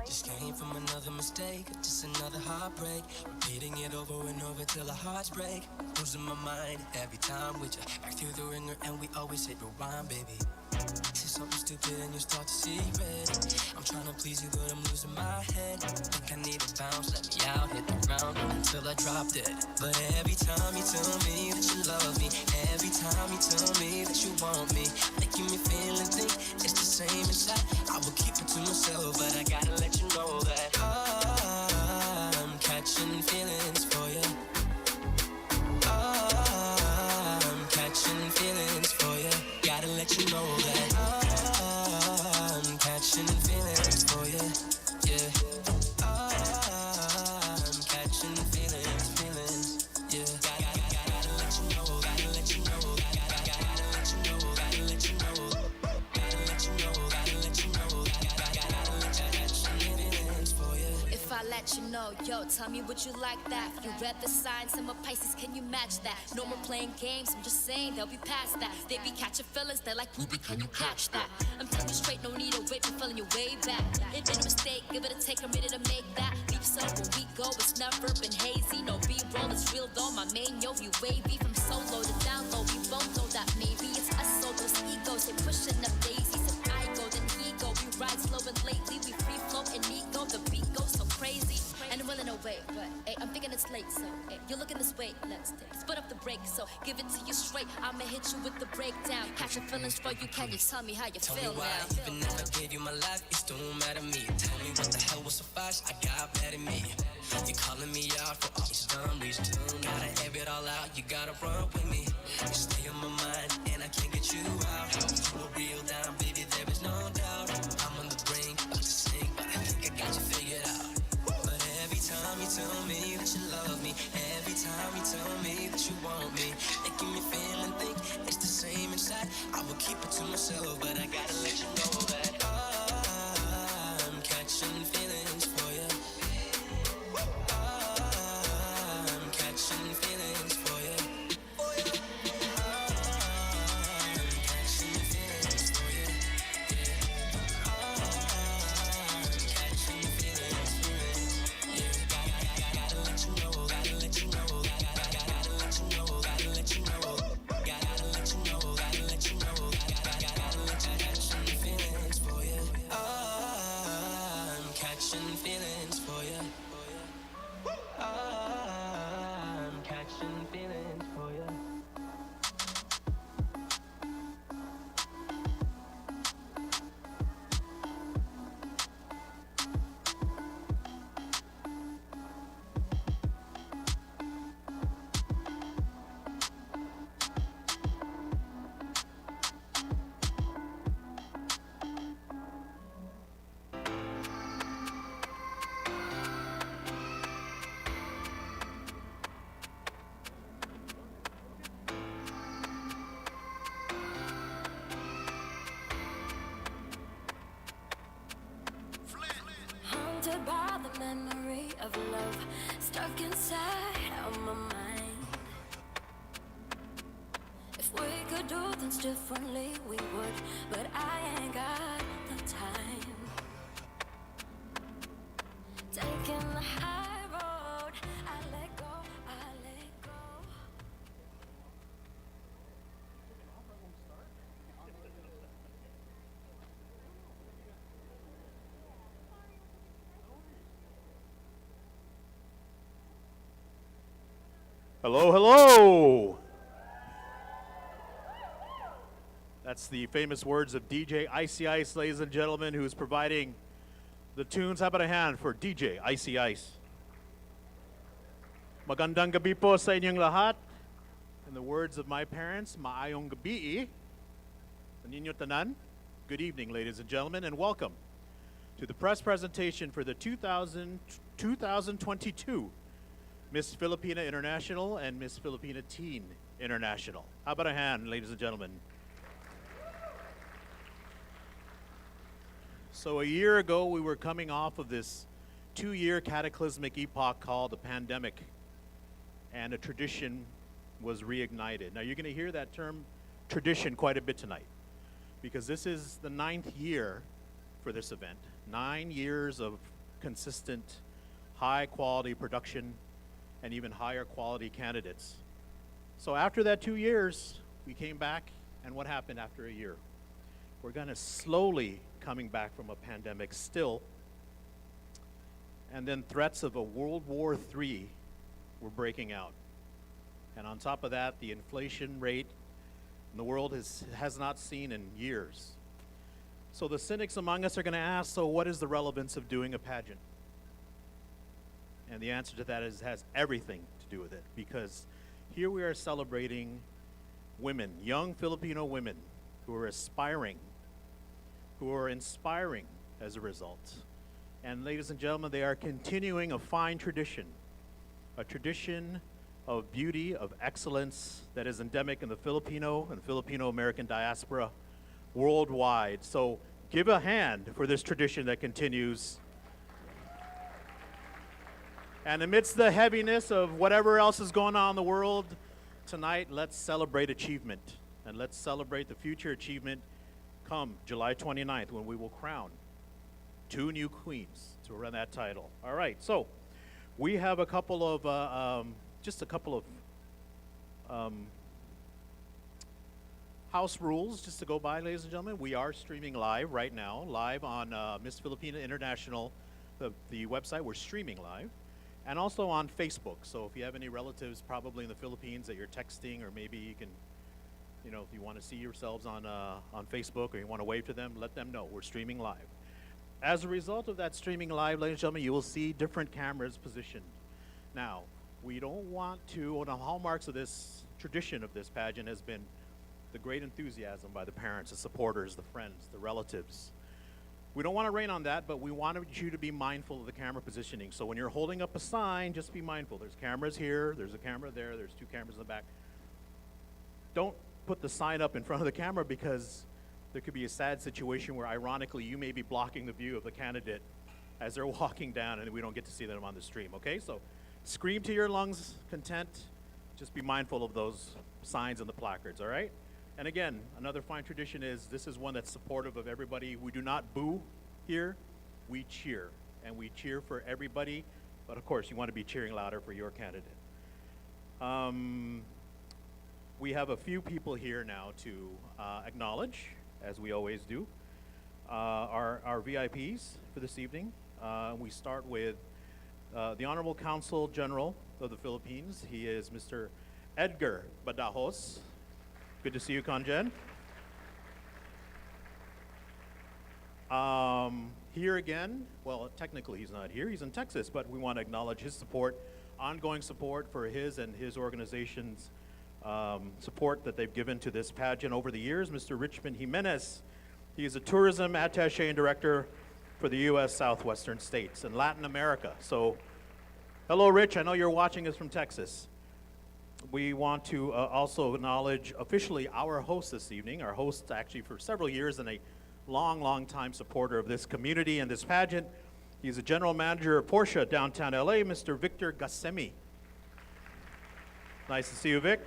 Just came from another mistake, just another heartbreak. Repeating it over and over till our hearts break. Losing my mind every time with you. Back through the ringer and we always hit rewind, baby. Say something stupid and you start to see red. I'm trying to please you, but I'm losing my head. Think I need a bounce, let me out, hit the ground until I drop dead. But every time you tell me that you love me, every time you tell me that you want me, making me feel and think it's the same inside. I will keep it to myself, but I gotta let you know that I'm catching feelings for you. I'm catching feelings for you. Gotta let you know that I'm catching feelings for you. Yeah. I'm catching feelings. Yeah. Gotta let you know. Gotta let you know. Gotta let you know. Gotta let you know. Gotta let you know. Gotta let you know. Gotta let you catching feelings for you. If I let you know, yo, tell me would you like that? You read the signs, I'm a Pisces, can you match that? No more playing games, I'm just saying they'll be past that. They be catching feelings, they're like, Ruby, can you catch that? I'm telling you straight, no need to wait for feeling your way back. It ain't a mistake, give it a take, I'm ready to make that leap. So where we go, it's never been hazy. No B-roll, it's real though, my main, yo, you wavy. From solo to down low, we both know that maybe it's us, so those egos, they pushing up daisies. If I go, then he go, we ride slow and lately, we free flow and ego, the beat goes so crazy. And I'm willing to wait, but hey, I'm thinking it's late, so hey, you're looking this way, let's split up the break, so give it to you straight, I'ma hit you with the breakdown, catching feelings for you, can you tell me how you Tell feel me why, now? even if I gave you my life, it still won't matter to me. Tell me what the hell was so fast, I got mad at me. You calling me out for all these dumb reasons. Gotta air it all out, you gotta run with me. You stay on my mind, and I can't get you out. You a real down, baby, there is no doubt. I'm on the brink, about to sink, but I think I got you figured out. But every time you tell me that you love me, every time you tell me that you want me, making me feel and think it's the same inside. I will keep it to myself, but I gotta let you know that I'm catching feelings for you. I'm catching feelings for you. I'm catching feelings for you. I'm catching feelings for you. Yeah, gotta let you know. Gotta let you know. Gotta let you know. Gotta let you know. Gotta let you know. Gotta let you know. Gotta let you catching feelings for you. I'm catching feelings for you. I'm catching feelings for you. Haunted by the memory of love stuck inside of my mind. If we could do things differently, we would, but I ain't got the time. Taking the high road, I let go, I let go. Hello, hello! That's the famous words of DJ Icy Ice, ladies and gentlemen, who's providing the tunes. How about a hand for DJ Icy Ice? Magandang gabi po sa inyong lahat. In the words of my parents, maayong gabi. Sa ninyo tanan. Good evening, ladies and gentlemen, and welcome to the press presentation for the 2022 Miss Filipina International and Miss Filipina Teen International. How about a hand, ladies and gentlemen? So a year ago, we were coming off of this 2-year cataclysmic epoch called the pandemic, and a tradition was reignited. Now, you're going to hear that term tradition quite a bit tonight, because this is the 9th year for this event. 9 years of consistent, high quality production, and even higher quality candidates. So after that 2 years, we came back, and what happened after a year? We're kind of slowly coming back from a pandemic still, and then threats of a World War III were breaking out. And on top of that, the inflation rate the world has not seen in years. So the cynics among us are going to ask, so what is the relevance of doing a pageant? And the answer to that is it has everything to do with it, because here we are celebrating women, young Filipino women, who are aspiring, who are inspiring as a result. And ladies and gentlemen, they are continuing a fine tradition, a tradition of beauty, of excellence that is endemic in the Filipino and Filipino-American diaspora worldwide. So give a hand for this tradition that continues. And amidst the heaviness of whatever else is going on in the world, tonight let's celebrate achievement. And let's celebrate the future achievement come July 29th, when we will crown 2 new queens to run that title. All right, so we have a couple of house rules just to go by, ladies and gentlemen. We are streaming live right now, live on Miss Filipina International, the website. We're streaming live, and also on Facebook. So if you have any relatives probably in the Philippines that you're texting, or maybe you can, if you want to see yourselves on Facebook, or you want to wave to them, let them know we're streaming live. As a result of that streaming live, ladies and gentlemen, you will see different cameras positioned. Now, we don't want to, one of the hallmarks of this tradition of this pageant has been the great enthusiasm by the parents, the supporters, the friends, the relatives. We don't want to rain on that, but we wanted you to be mindful of the camera positioning. So when you're holding up a sign, just be mindful. There's cameras here, there's a camera there, there's 2 cameras in the back. Don't put the sign up in front of the camera, because there could be a sad situation where, ironically, you may be blocking the view of the candidate as they're walking down, and we don't get to see them on the stream, okay? So scream to your lungs' content. Just be mindful of those signs and the placards, all right? And again, another fine tradition is this is one that's supportive of everybody. We do not boo here, we cheer. And we cheer for everybody, but of course, you want to be cheering louder for your candidate. We have a few people here now to acknowledge, as we always do, our VIPs for this evening. We start with the Honorable Consul General of the Philippines. He is Mr. Edgar Badajos. Good to see you, Conjen. Here again, well, technically he's not here, he's in Texas, but we want to acknowledge his support, ongoing support for his and his organization's support that they've given to this pageant over the years. Mr. Richmond Jimenez, he is a tourism attaché and director for the U.S. Southwestern states and Latin America. So, hello, Rich, I know you're watching us from Texas. We want to also acknowledge officially our host this evening, our host actually for several years and a long time supporter of this community and this pageant. He's a general manager of Porsche downtown LA, Mr. Victor Gassemi. Nice to see you, Vic.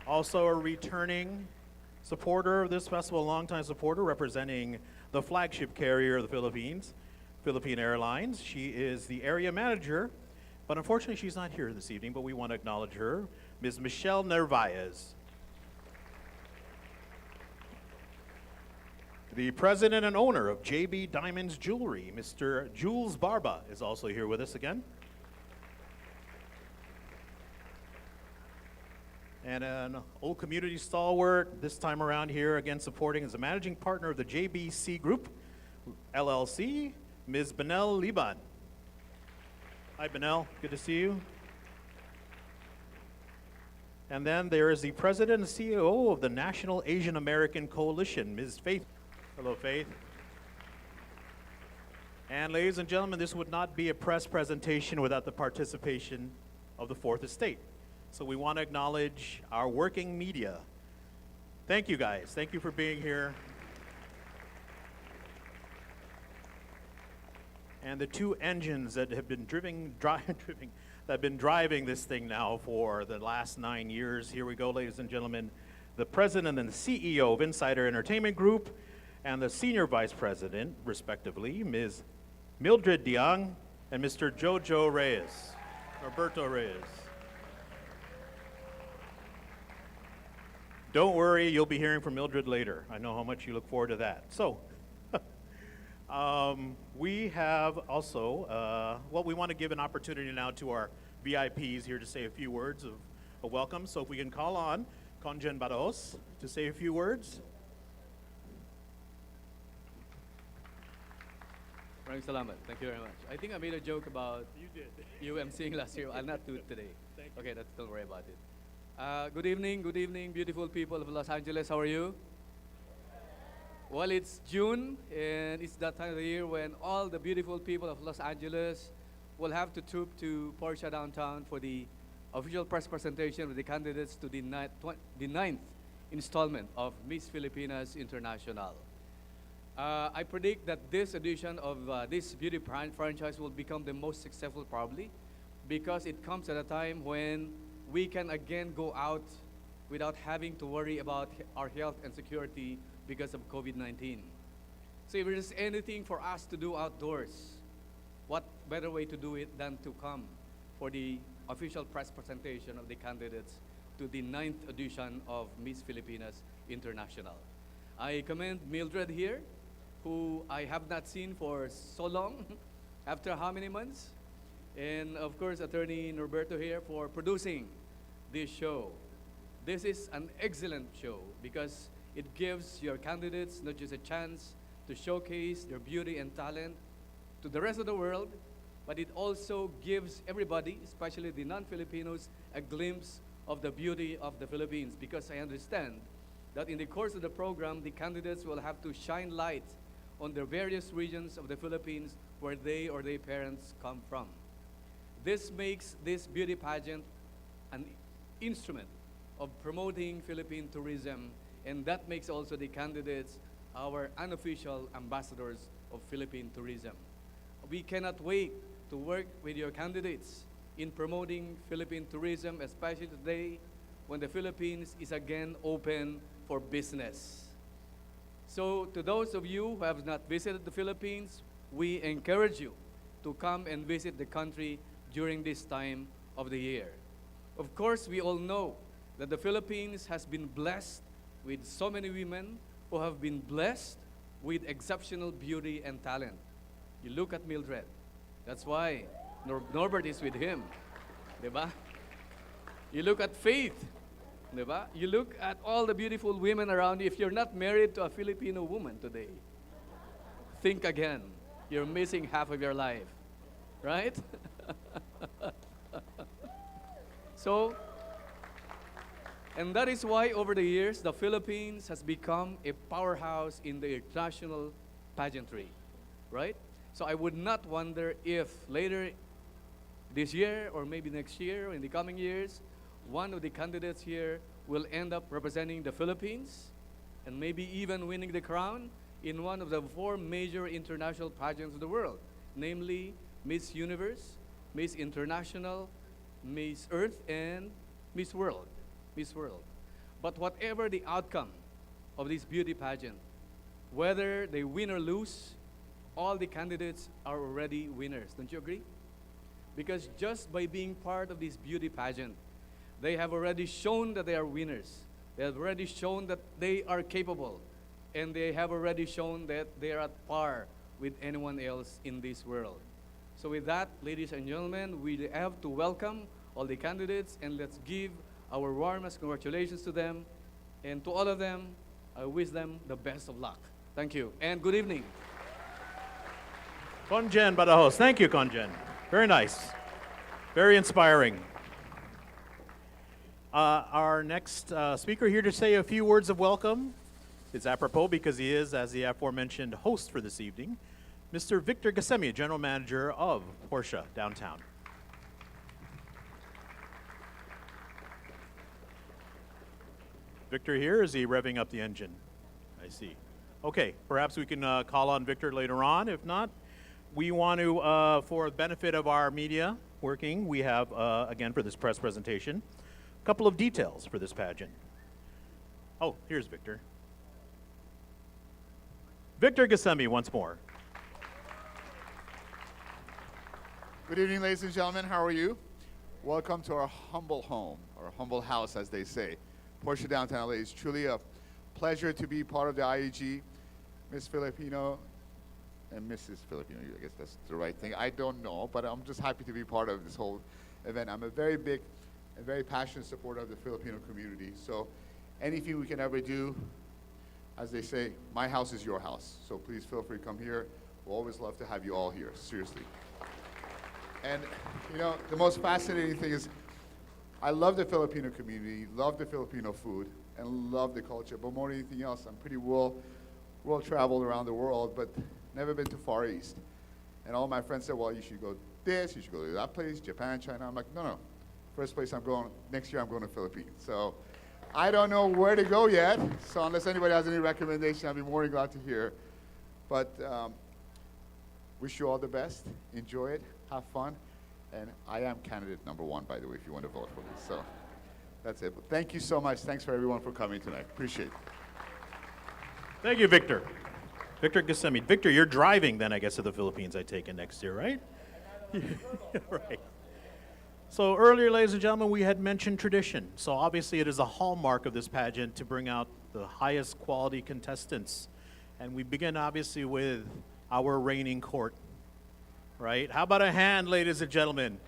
Also a returning supporter of this festival, a longtime supporter, representing the flagship carrier of the Philippines, Philippine Airlines. She is the area manager, but unfortunately she's not here this evening, but we want to acknowledge her, Ms. Michelle Narvaez. The president and owner of JB Diamonds Jewelry, Mr. Jules Barba, is also here with us again. And an old community stalwart, this time around here, again supporting as a managing partner of the JBC Group, LLC, Ms. Benel Liban. Hi, Benel, good to see you. And then there is the president and CEO of the National Asian American Coalition, Ms. Faith. Hello, Faith. And ladies and gentlemen, this would not be a press presentation without the participation of the Fourth Estate. So we want to acknowledge our working media. Thank you, guys. Thank you for being here. And the 2 engines that have been driving this thing now for the last 9 years. Here we go, ladies and gentlemen. The president and the CEO of Insider Entertainment Group, and the senior vice president, respectively, Ms. Mildred Diang, and Mr. Jojo Reyes, Roberto Reyes. Don't worry, you'll be hearing from Mildred later. I know how much you look forward to that. So, we have also, we want to give an opportunity now to our VIPs here to say a few words of welcome. So if we can call on Conjen Badaos to say a few words. Maraming salamat. Thank you very much. I think I made a joke about You did. you emceeing last year. I'll not do it today. Thank you. Okay, don't worry about it. Good evening, beautiful people of Los Angeles. How are you? Well, it's June, and it's that time of the year when all the beautiful people of Los Angeles will have to troop to Porsche downtown for the official press presentation with the candidates to the ninth installment of Miss Filipinas International. I predict that this edition of this beauty franchise will become the most successful probably because it comes at a time when we can again go out without having to worry about our health and security because of COVID-19. So if there's anything for us to do outdoors, what better way to do it than to come for the official press presentation of the candidates to the 9th edition of Miss Filipinas International. I commend Mildred here, who I have not seen for so long, after how many months? And of course, Attorney Norberto here for producing this show. This is an excellent show because it gives your candidates not just a chance to showcase their beauty and talent to the rest of the world, but it also gives everybody, especially the non-Filipinos, a glimpse of the beauty of the Philippines, because I understand that in the course of the program, the candidates will have to shine light on the various regions of the Philippines where they or their parents come from. This makes this beauty pageant an instrument of promoting Philippine tourism, and that makes also the candidates our unofficial ambassadors of Philippine tourism. We cannot wait to work with your candidates in promoting Philippine tourism, especially today when the Philippines is again open for business. So to those of you who have not visited the Philippines, we encourage you to come and visit the country during this time of the year. Of course, we all know that the Philippines has been blessed with so many women who have been blessed with exceptional beauty and talent. You look at Mildred. That's why Norbert is with him. Diba? You look at Faith. Diba? You look at all the beautiful women around you. If you're not married to a Filipino woman today, think again. You're missing half of your life. Right? So, and that is why over the years, the Philippines has become a powerhouse in the international pageantry, right? So I would not wonder if later this year or maybe next year or in the coming years, one of the candidates here will end up representing the Philippines and maybe even winning the crown in one of the 4 major international pageants of the world, namely Miss Universe, Miss International, Miss Earth, and Miss World. Miss World. But whatever the outcome of this beauty pageant, whether they win or lose, all the candidates are already winners. Don't you agree? Because just by being part of this beauty pageant, they have already shown that they are winners. They have already shown that they are capable. And they have already shown that they are at par with anyone else in this world. So with that, ladies and gentlemen, we have to welcome all the candidates, and let's give our warmest congratulations to them. And to all of them, I wish them the best of luck. Thank you, and good evening. Conjen Badaos. Thank you, Conjen. Very nice. Very inspiring. Our next speaker here to say a few words of welcome is apropos because he is, as the aforementioned host for this evening, Mr. Victor Gasemi, General Manager of Porsche Downtown. Victor here, is he revving up the engine? I see. Okay, perhaps we can call on Victor later on. If not, we want to, for the benefit of our media working, we have, again, for this press presentation, a couple of details for this pageant. Oh, here's Victor. Victor Gasemi once more. Good evening, ladies and gentlemen. How are you? Welcome to our humble home, or humble house, as they say. Porsche Downtown LA. It's truly a pleasure to be part of the IEG. Miss Filipino and Mrs. Filipino, I guess that's the right thing. I don't know, but I'm just happy to be part of this whole event. I'm a very big and very passionate supporter of the Filipino community. So anything we can ever do, as they say, my house is your house. So please feel free to come here. We'll always love to have you all here, seriously. And you know, the most fascinating thing is I love the Filipino community, love the Filipino food, and love the culture. But more than anything else, I'm pretty well traveled around the world, but never been to Far East. And all my friends said, well, you should go this, you should go to that place, Japan, China. I'm like, no. First place I'm going, next year I'm going to Philippines. So I don't know where to go yet. So unless anybody has any recommendation, I'd be more than glad to hear. But wish you all the best. Enjoy it. Have fun. And I am candidate number 1, by the way, if you want to vote for me. So that's it. But thank you so much. Thanks for everyone for coming tonight. Appreciate it. Thank you, Victor. Victor Gusemi. Victor, you're driving then, I guess, to the Philippines, I take it, next year, right? Right. So earlier, ladies and gentlemen, we had mentioned tradition. So obviously it is a hallmark of this pageant to bring out the highest quality contestants. And we begin obviously with our reigning court, right? How about a hand, ladies and gentlemen,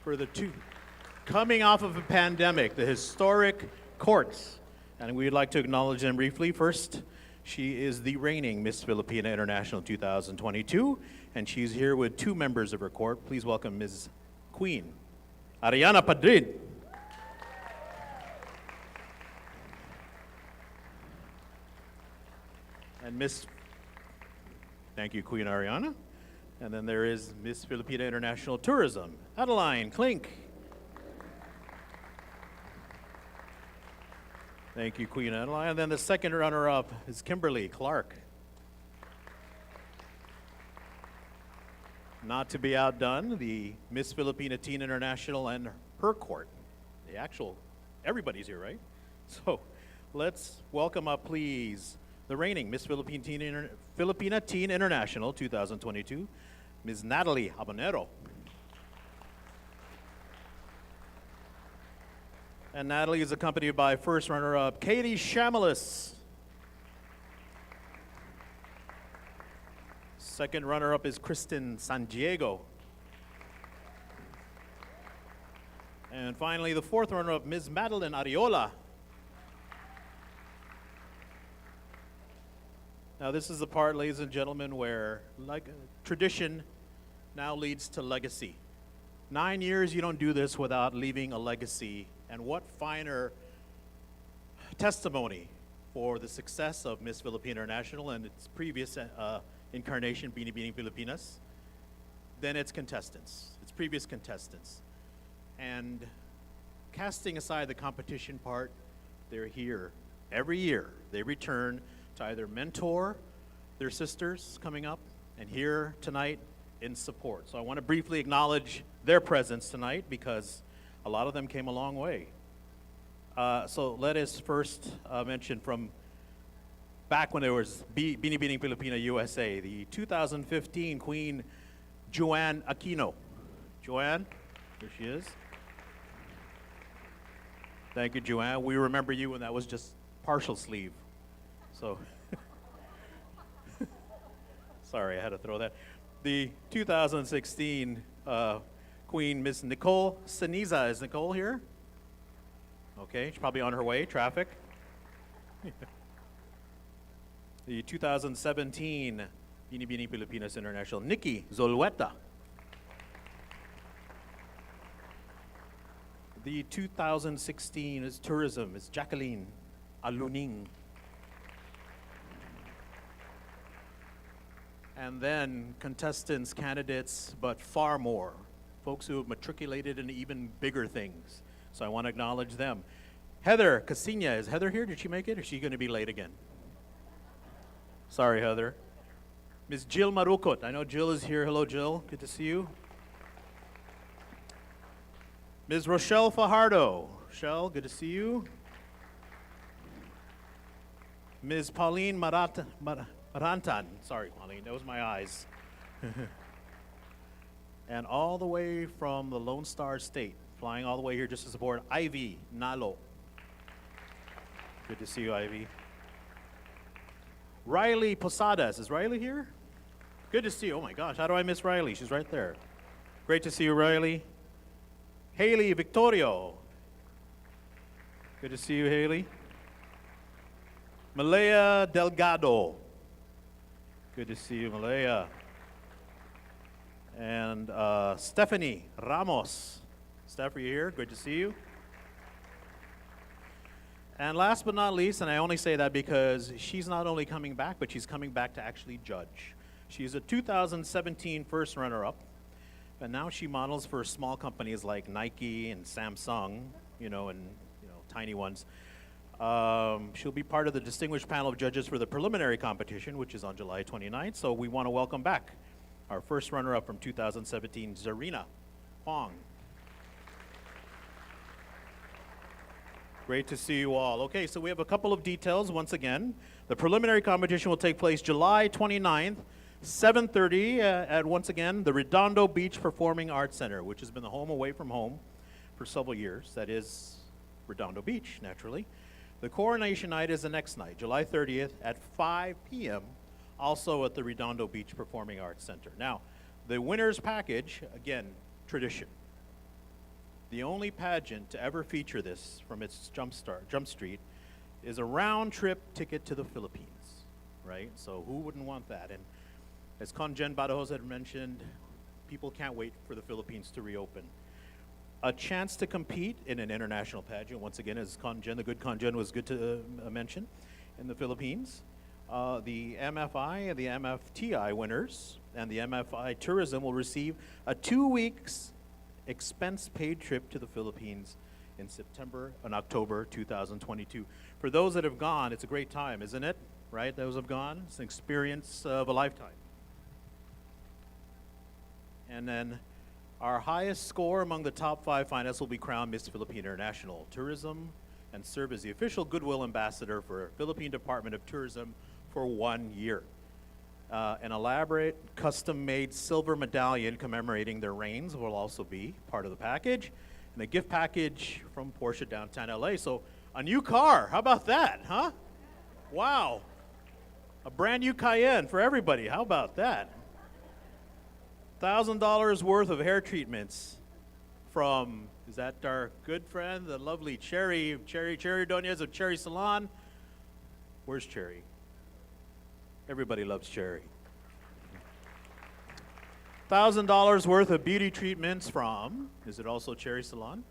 for the two, coming off of a pandemic, the historic courts. And we'd like to acknowledge them briefly. First, she is the reigning Miss Filipina International 2022, and she's here with 2 members of her court. Please welcome Ms. Queen Ariana Padrin. And thank you, Queen Ariana. And then there is Miss Filipina International Tourism, Adeline Klink. Thank you, Queen Adeline. And then the second runner-up is Kimberly Clark. Not to be outdone, the Miss Filipina Teen International and her court. Everybody's here, right? So let's welcome up, please, the reigning Miss Filipina Teen International 2022, Ms. Natalie Habanero. And Natalie is accompanied by first runner-up Katie Shamalis. Second runner-up is Kristen San Diego. And finally, the fourth runner-up, Ms. Madeline Ariola. Now this is the part, ladies and gentlemen, where tradition now leads to legacy. 9 years, you don't do this without leaving a legacy. And what finer testimony for the success of Miss Filipina International and its previous incarnation, Bini Bini Pilipinas, than its previous contestants. And casting aside the competition part, they're here every year. They return to either mentor their sisters coming up and here tonight in support. So I want to briefly acknowledge their presence tonight because a lot of them came a long way. So let us first mention from back when there was Bini Bini Filipina USA, the 2015 Queen Joanne Aquino. Joanne, here she is. Thank you, Joanne. We remember you when that was just partial sleeve. So, sorry, I had to throw that. The 2016 Queen Miss Nicole Ceniza. Is Nicole here? Okay, she's probably on her way, traffic. The 2017 Bini Bini Pilipinas International, Nikki Zolueta. The 2016 is Tourism, is Jacqueline Aluning. And then contestants, candidates, but far more. Folks who have matriculated in even bigger things. So I want to acknowledge them. Heather Casina, is Heather here? Did she make it? Or is she going to be late again? Sorry, Heather. Ms. Jill Marukot. I know Jill is here. Hello, Jill. Good to see you. Ms. Rochelle Fajardo. Rochelle, good to see you. Ms. Pauline Marantan. Sorry, Pauline, that was my eyes. And all the way from the Lone Star State, flying all the way here just to support Ivy Nalo. Good to see you, Ivy. Riley Posadas. Is Riley here? Good to see you. Oh my gosh, how do I miss Riley? She's right there. Great to see you, Riley. Haley Victorio. Good to see you, Haley. Malaya Delgado. Good to see you, Malaya. And Stephanie Ramos. Steph, are you here? Good to see you. And last but not least, and I only say that because she's not only coming back, but she's coming back to actually judge. She's a 2017 first runner-up, and now she models for small companies like Nike and Samsung, and tiny ones. She'll be part of the distinguished panel of judges for the preliminary competition, which is on July 29th. So we want to welcome back our first runner-up from 2017, Zarina Huang. Great to see you all. Okay, so we have a couple of details once again. The preliminary competition will take place July 29th, 7:30 at, once again, the Redondo Beach Performing Arts Center, which has been the home away from home for several years. That is Redondo Beach, naturally. The coronation night is the next night, July 30th at 5 p.m., also at the Redondo Beach Performing Arts Center. Now, the winner's package, again, tradition. The only pageant to ever feature this from its Jump Street is a round-trip ticket to the Philippines, right? So who wouldn't want that? And as Conjen Badajoz had mentioned, people can't wait for the Philippines to reopen. A chance to compete in an international pageant, once again, as Conjen, the good Conjen was good to mention, in the Philippines. The MFI and the MFTI winners and the MFI Tourism will receive a 2 weeks expense-paid trip to the Philippines in September and October 2022. For those that have gone, it's a great time, isn't it? Right? Those have gone. It's an experience of a lifetime. And then our highest score among the top 5 finalists will be crowned Miss Philippine International Tourism and serve as the official Goodwill Ambassador for Philippine Department of Tourism for 1 year. An elaborate, custom-made silver medallion commemorating their reigns will also be part of the package, and a gift package from Porsche downtown LA. So a new car, how about that, huh? Wow. A brand new Cayenne for everybody, how about that? $1,000 worth of hair treatments from, is that our good friend, the lovely Cherry Ordonez of Cherry Salon? Where's Cherry? Everybody loves Cherry. $1,000 worth of beauty treatments from, is it also Cherry Salon?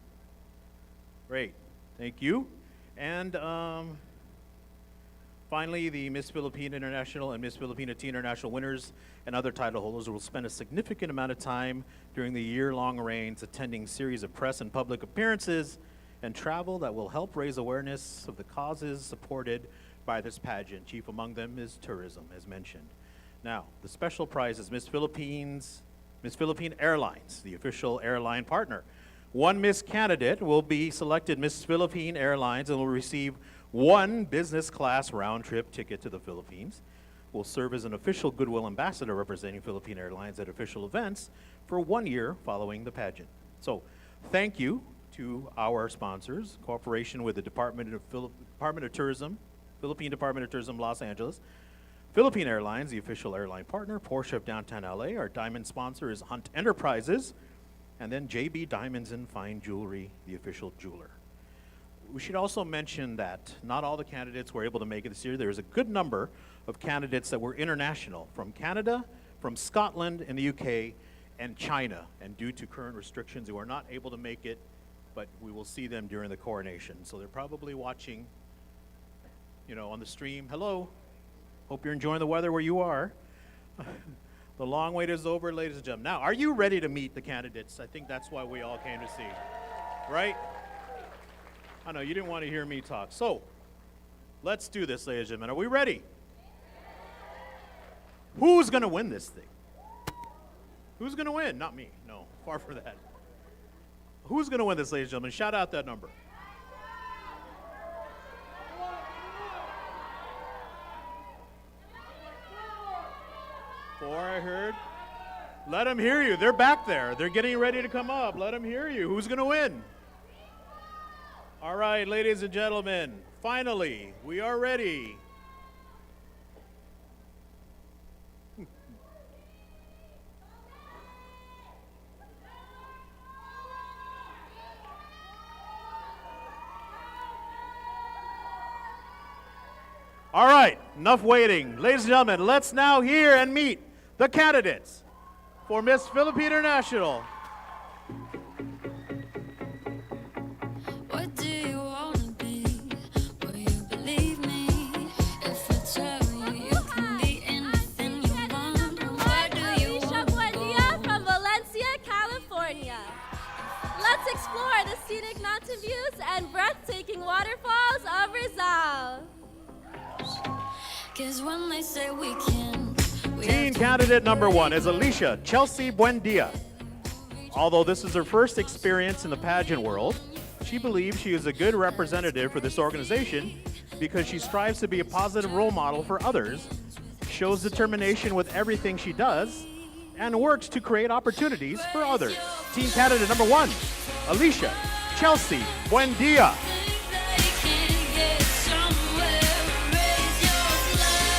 Great, thank you. And finally, the Miss Philippine International and Miss Filipina Teen International winners and other title holders will spend a significant amount of time during the year-long reigns attending series of press and public appearances and travel that will help raise awareness of the causes supported by this pageant. Chief among them is tourism, as mentioned. Now, the special prize is Miss Philippine Airlines, the official airline partner. One Miss candidate will be selected Miss Philippine Airlines and will receive 1 business class round trip ticket to the Philippines. Will serve as an official Goodwill Ambassador representing Philippine Airlines at official events for 1 year following the pageant. So, thank you to our sponsors, cooperation with the Department of Tourism, Philippine Department of Tourism, Los Angeles, Philippine Airlines, the official airline partner, Porsche of downtown LA. Our diamond sponsor is Hunt Enterprises, and then JB Diamonds and Fine Jewelry, the official jeweler. We should also mention that not all the candidates were able to make it this year. There is a good number of candidates that were international, from Canada, from Scotland and the UK, and China. And due to current restrictions, they were not able to make it, but we will see them during the coronation. So they're probably watching, on the stream. Hello. Hope you're enjoying the weather where you are. The long wait is over, ladies and gentlemen. Now, are you ready to meet the candidates? I think that's why we all came to see, right? I know you didn't want to hear me talk. So, let's do this, ladies and gentlemen. Are we ready? Who's going to win this thing? Who's going to win? Not me. No, far from that. Who's going to win this, ladies and gentlemen? Shout out that number. 4, I heard. Let them hear you. They're back there. They're getting ready to come up. Let them hear you. Who's going to win? All right, ladies and gentlemen, finally, we are ready. All right, enough waiting. Ladies and gentlemen, let's now hear and meet the candidates for Miss Filipina National. What do you wanna be? Will you believe me? If I tell you you can be anything you want, where do you Alicia wanna Buendia go? from Valencia, California. Let's explore the scenic mountain views and breathtaking waterfalls of Rizal. 'Cause when they say we can, we Teen have to candidate number 1 is Alicia Chelsea Buendia. Although this is her first experience in the pageant world, she believes she is a good representative for this organization because she strives to be a positive role model for others, shows determination with everything she does, and works to create opportunities for others. Teen candidate number 1, Alicia Chelsea Buendia. they can get somewhere. Raise your flag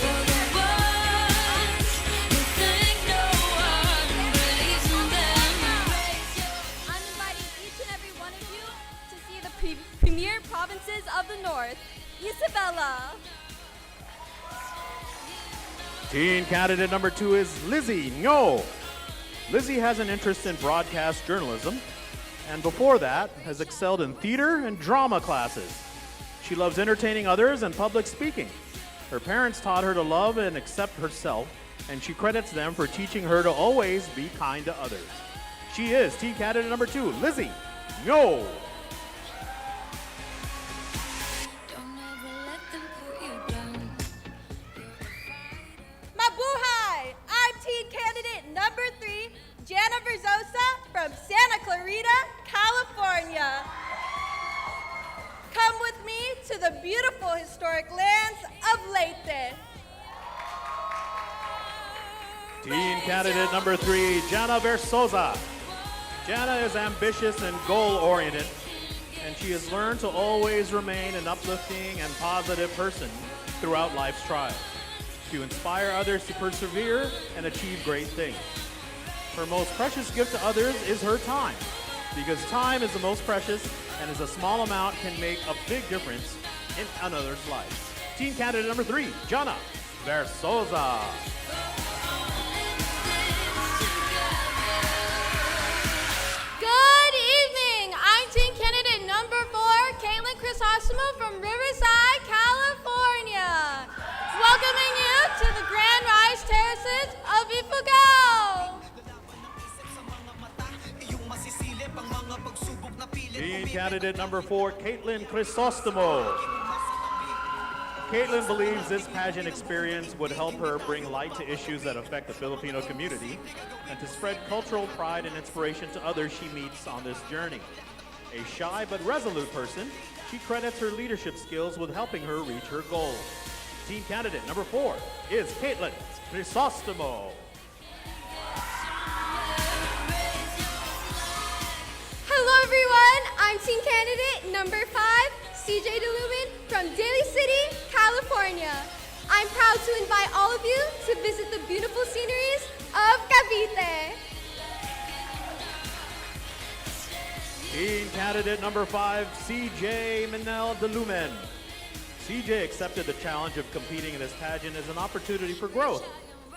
for the ones who think no one believes in them. Raise your I'm inviting each and every one of you to see the premier provinces of the North. Isabela. Teen candidate number 2 is Lizzie Ngo. Lizzie has an interest in broadcast journalism, and before that has excelled in theater and drama classes. She loves entertaining others and public speaking. Her parents taught her to love and accept herself, and she credits them for teaching her to always be kind to others. She is teen candidate number 2, Lizzie Ngo. Don't ever let them put you down. Mabuhay! I'm teen candidate number 3, Jana Verzosa from Santa Clarita, California. Come with me to the beautiful historic lands of Leyte. Teen candidate number 3, Jana Versosa. Jana is ambitious and goal-oriented, and she has learned to always remain an uplifting and positive person throughout life's trials, to inspire others to persevere and achieve great things. Her most precious gift to others is her time, because time is the most precious, and as a small amount can make a big difference in another's life. Teen candidate number 3, Jana Versosa. Good evening. I'm teen candidate number 4, Caitlin Chrysosimo from Riverside, California. Welcoming you to the Grand Rise Terraces of Ifugao. Teen candidate number 4, Caitlin Chrysostomo. Caitlin believes this pageant experience would help her bring light to issues that affect the Filipino community and to spread cultural pride and inspiration to others she meets on this journey. A shy but resolute person, she credits her leadership skills with helping her reach her goals. Teen candidate number 4 is Caitlin Chrysostomo. Hello, everyone. I'm teen candidate number 5, CJ DeLumen from Daly City, California. I'm proud to invite all of you to visit the beautiful sceneries of Cavite. Teen candidate number 5, CJ Minel DeLumen. CJ accepted the challenge of competing in this pageant as an opportunity for growth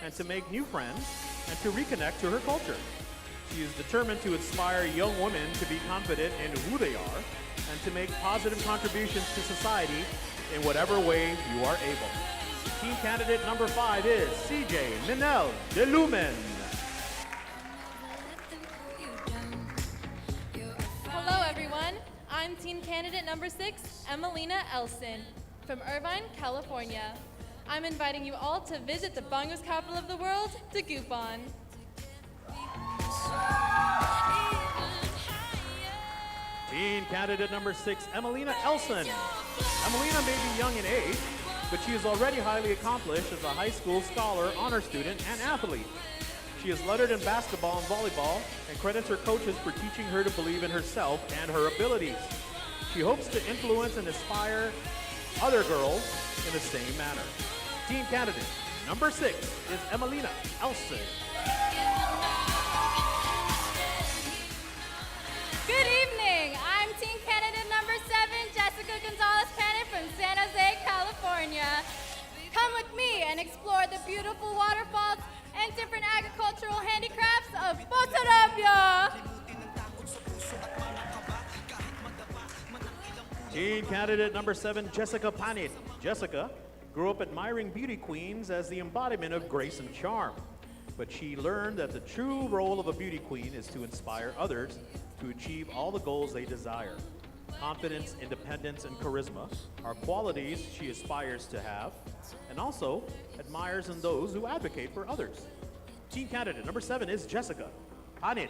and to make new friends and to reconnect to her culture. She is determined to inspire young women to be confident in who they are and to make positive contributions to society in whatever way you are able. Teen candidate number 5 is CJ Minel DeLumen. Hello, everyone. I'm teen candidate number 6, Emelina Elson from Irvine, California. I'm inviting you all to visit the bongos capital of the world, Dagupan. Teen candidate number 6, Emelina Elson. Emelina may be young in age, but she is already highly accomplished as a high school scholar, honor student, and athlete. She is lettered in basketball and volleyball and credits her coaches for teaching her to believe in herself and her abilities. She hopes to influence and inspire other girls in the same manner. Teen candidate number 6 is Emelina Elsie. Good evening. I'm teen candidate number 7, Jessica Gonzalez-Pennant from San Jose, California. Come with me and explore the beautiful waterfalls and different agricultural handicrafts of Bessarabia. Teen candidate number 7, Jessica Panit. Jessica grew up admiring beauty queens as the embodiment of grace and charm. But she learned that the true role of a beauty queen is to inspire others to achieve all the goals they desire. Confidence, independence, and charisma are qualities she aspires to have and also admires in those who advocate for others. Teen candidate number 7 is Jessica Panit.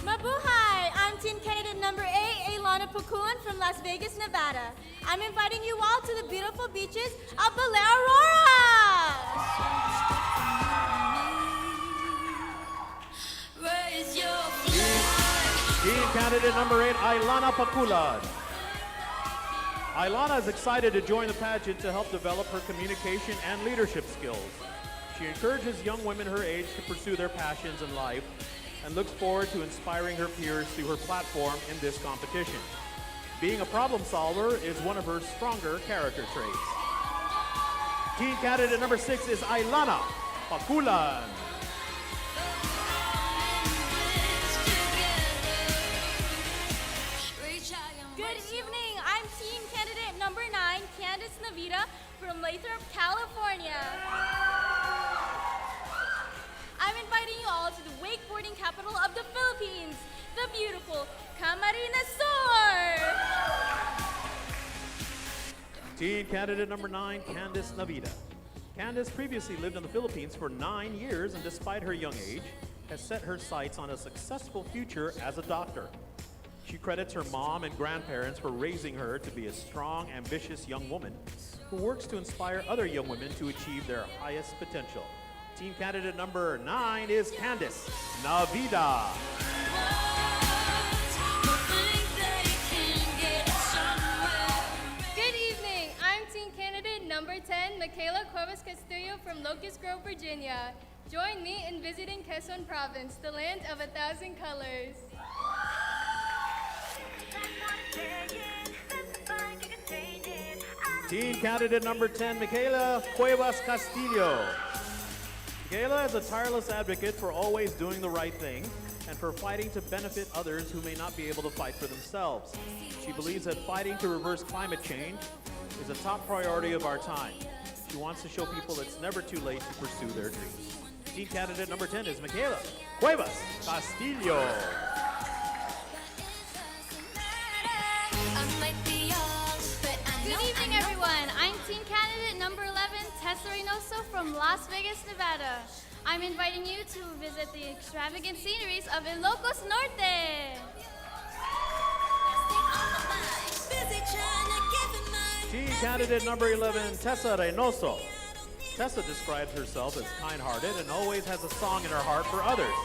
Mabuhay! I'm teen candidate number 8, Ailana Pakuan from Las Vegas, Nevada. I'm inviting you all to the beautiful beaches of Bale Aurora! Teen candidate number 8, Ailana Pakulad. Ailana is excited to join the pageant to help develop her communication and leadership skills. She encourages young women her age to pursue their passions in life and looks forward to inspiring her peers through her platform in this competition. Being a problem solver is one of her stronger character traits. Teen candidate number 6 is Ailana Pakulan. Good evening. I'm teen candidate number 9, Candice Navita from Lathrop, California. I'm inviting you all to the wakeboarding capital of the Philippines, the beautiful Camarines Sur. Teen candidate number 9, Candice Navita. Candice previously lived in the Philippines for 9 years and despite her young age, has set her sights on a successful future as a doctor. She credits her mom and grandparents for raising her to be a strong, ambitious young woman who works to inspire other young women to achieve their highest potential. Team candidate number 9 is Candice Navida. Good evening. I'm teen candidate number 10, Michaela Cuevas Castillo from Locust Grove, Virginia. Join me in visiting Quezon Province, the land of 1,000 colors. Teen candidate number 10, Michaela Cuevas Castillo. Michaela is a tireless advocate for always doing the right thing and for fighting to benefit others who may not be able to fight for themselves. She believes that fighting to reverse climate change is a top priority of our time. She wants to show people it's never too late to pursue their dreams. Teen candidate number 10 is Michaela Cuevas Castillo. Good evening, everyone. I'm teen candidate number 11, Tessa Reynoso from Las Vegas, Nevada. I'm inviting you to visit the extravagant sceneries of Ilocos Norte. Teen candidate number 11, Tessa Reynoso. Tessa describes herself as kind-hearted and always has a song in her heart for others.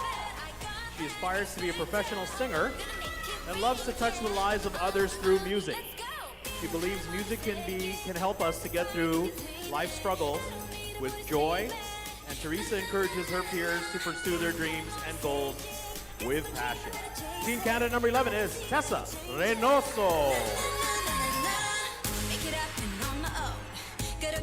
She aspires to be a professional singer and loves to touch the lives of others through music. She believes music can help us to get through life struggles with joy, and Teresa encourages her peers to pursue their dreams and goals with passion. Teen candidate number 11 is Tessa Reynoso. Good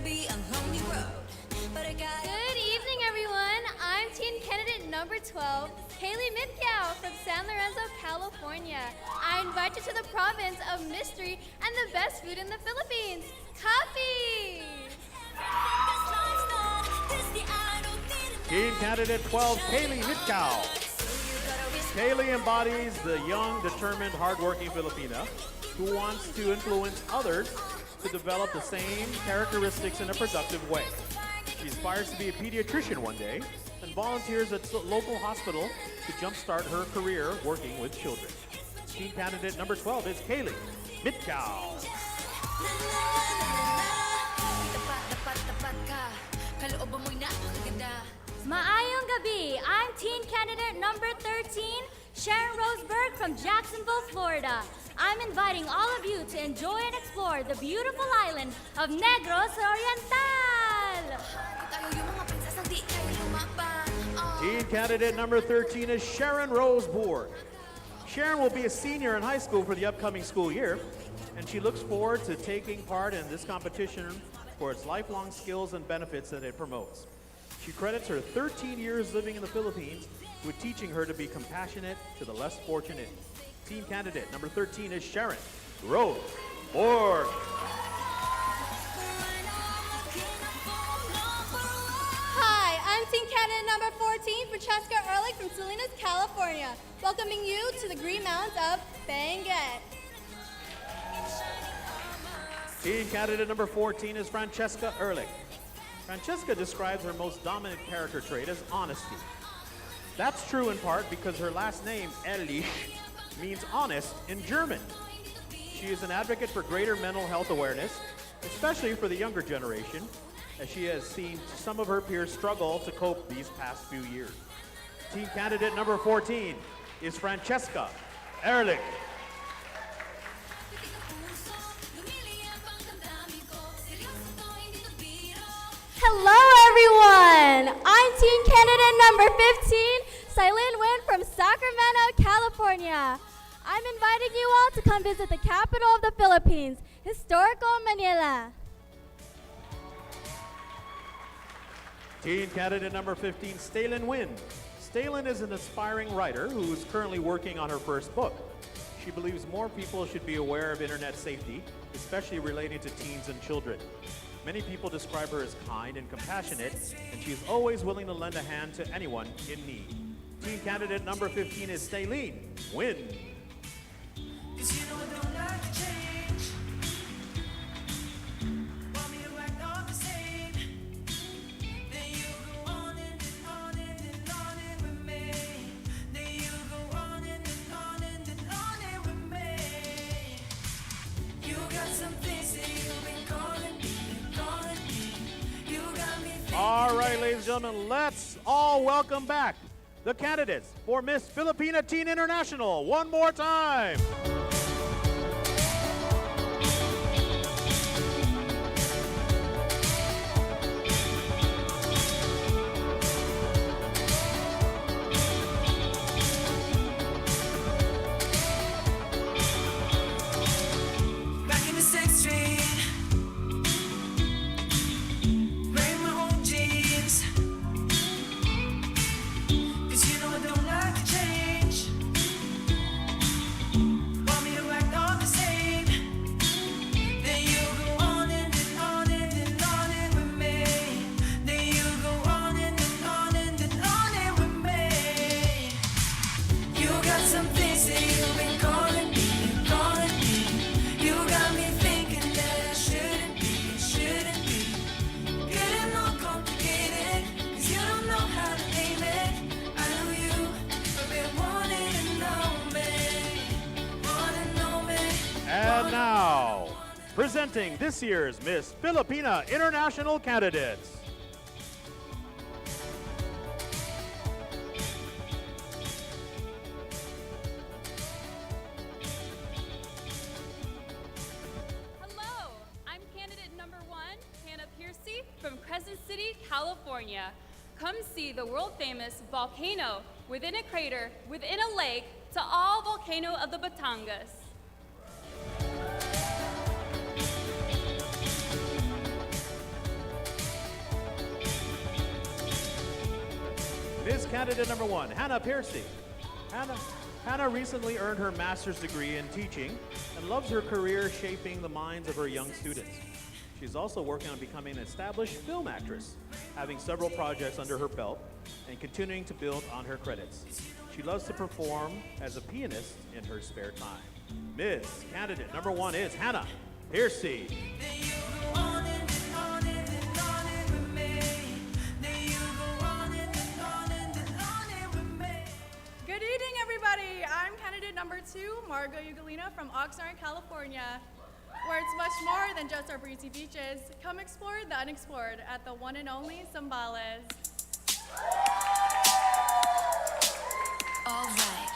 evening, everyone. I'm teen candidate number 12, Kaylee Midcow from San Lorenzo, California. I invite you to the province of mystery and the best food in the Philippines, coffee. Teen candidate 12, Kaylee Mitkow. Kaylee embodies the young, determined, hardworking Filipina who wants to influence others to develop the same characteristics in a productive way. She aspires to be a pediatrician one day and volunteers at the local hospital to jumpstart her career working with children. Teen candidate number 12 is Kaylee Mitkow. Tapat ka, kalooban mo'y napakaganda. Maayong gabi. I'm teen candidate number 13, Sharon Roseberg from Jacksonville, Florida. I'm inviting all of you to enjoy and explore the beautiful island of Negros Oriental. Tayo yung mga prinsesang di kayo lumaban. Teen candidate number 13 is Sharon Roseborg. Sharon will be a senior in high school for the upcoming school year, and she looks forward to taking part in this competition for its lifelong skills and benefits that it promotes. She credits her 13 years living in the Philippines with teaching her to be compassionate to the less fortunate. Team candidate number 13 is Sharon Roseborg. Hi, I'm team candidate number 14, Francesca Ehrlich from Salinas, California, welcoming you to the Green Mountains of Benguet. Team candidate number 14 is Francesca Ehrlich. Francesca describes her most dominant character trait as honesty. That's true in part because her last name, Ehrlich, means honest in German. She is an advocate for greater mental health awareness, especially for the younger generation, as she has seen some of her peers struggle to cope these past few years. Team candidate number 14 is Francesca Ehrlich. Hello, everyone. I'm team candidate number 15, Silene Nguyen from Sacramento, California. I'm inviting you all to come visit the capital of the Philippines, historical Manila. Teen candidate number 15, Stalin Nguyen. Stalin is an aspiring writer who is currently working on her first book. She believes more people should be aware of internet safety, especially relating to teens and children. Many people describe her as kind and compassionate, and she is always willing to lend a hand to anyone in need. Teen candidate number 15 is Stalin Nguyen. All right, ladies and gentlemen, let's all welcome back the candidates for Miss Filipina Teen International one more time. Back in the 6th Street, wearing my old jeans. 'Cause you know I don't like to change. Want me to act all the same? Then you go on and then on and then on and with me. Then you go on and then on and then on and with me. You got some things that you've been calling me, calling me. You got me thinking that I shouldn't be. Getting all complicated, 'cause you don't know how to name it. I know you, but been wanting to know me, wanna know me. And now, presenting this year's Miss Filipina International candidates. Hello, I'm candidate number 1, Hannah Piercy from Crescent City, California. Come see the world-famous volcano within a crater within a lake to all volcano of the Batangas. Miss candidate number 1, Hannah Piercy. Hannah recently earned her master's degree in teaching and loves her career shaping the minds of her young students. She's also working on becoming an established film actress, having several projects under her belt and continuing to build on her credits. She loves to perform as a pianist in her spare time. Miss candidate number 1 is Hannah Piercy. Then you go on and then on and then on and with me. Then you go on and then on and then on and with me. Good evening, everybody. I'm candidate number 2, Margot Ugolino from Oxnard, California, where it's much more than just our breezy beaches. Come explore the unexplored at the one and only Zambales. All right.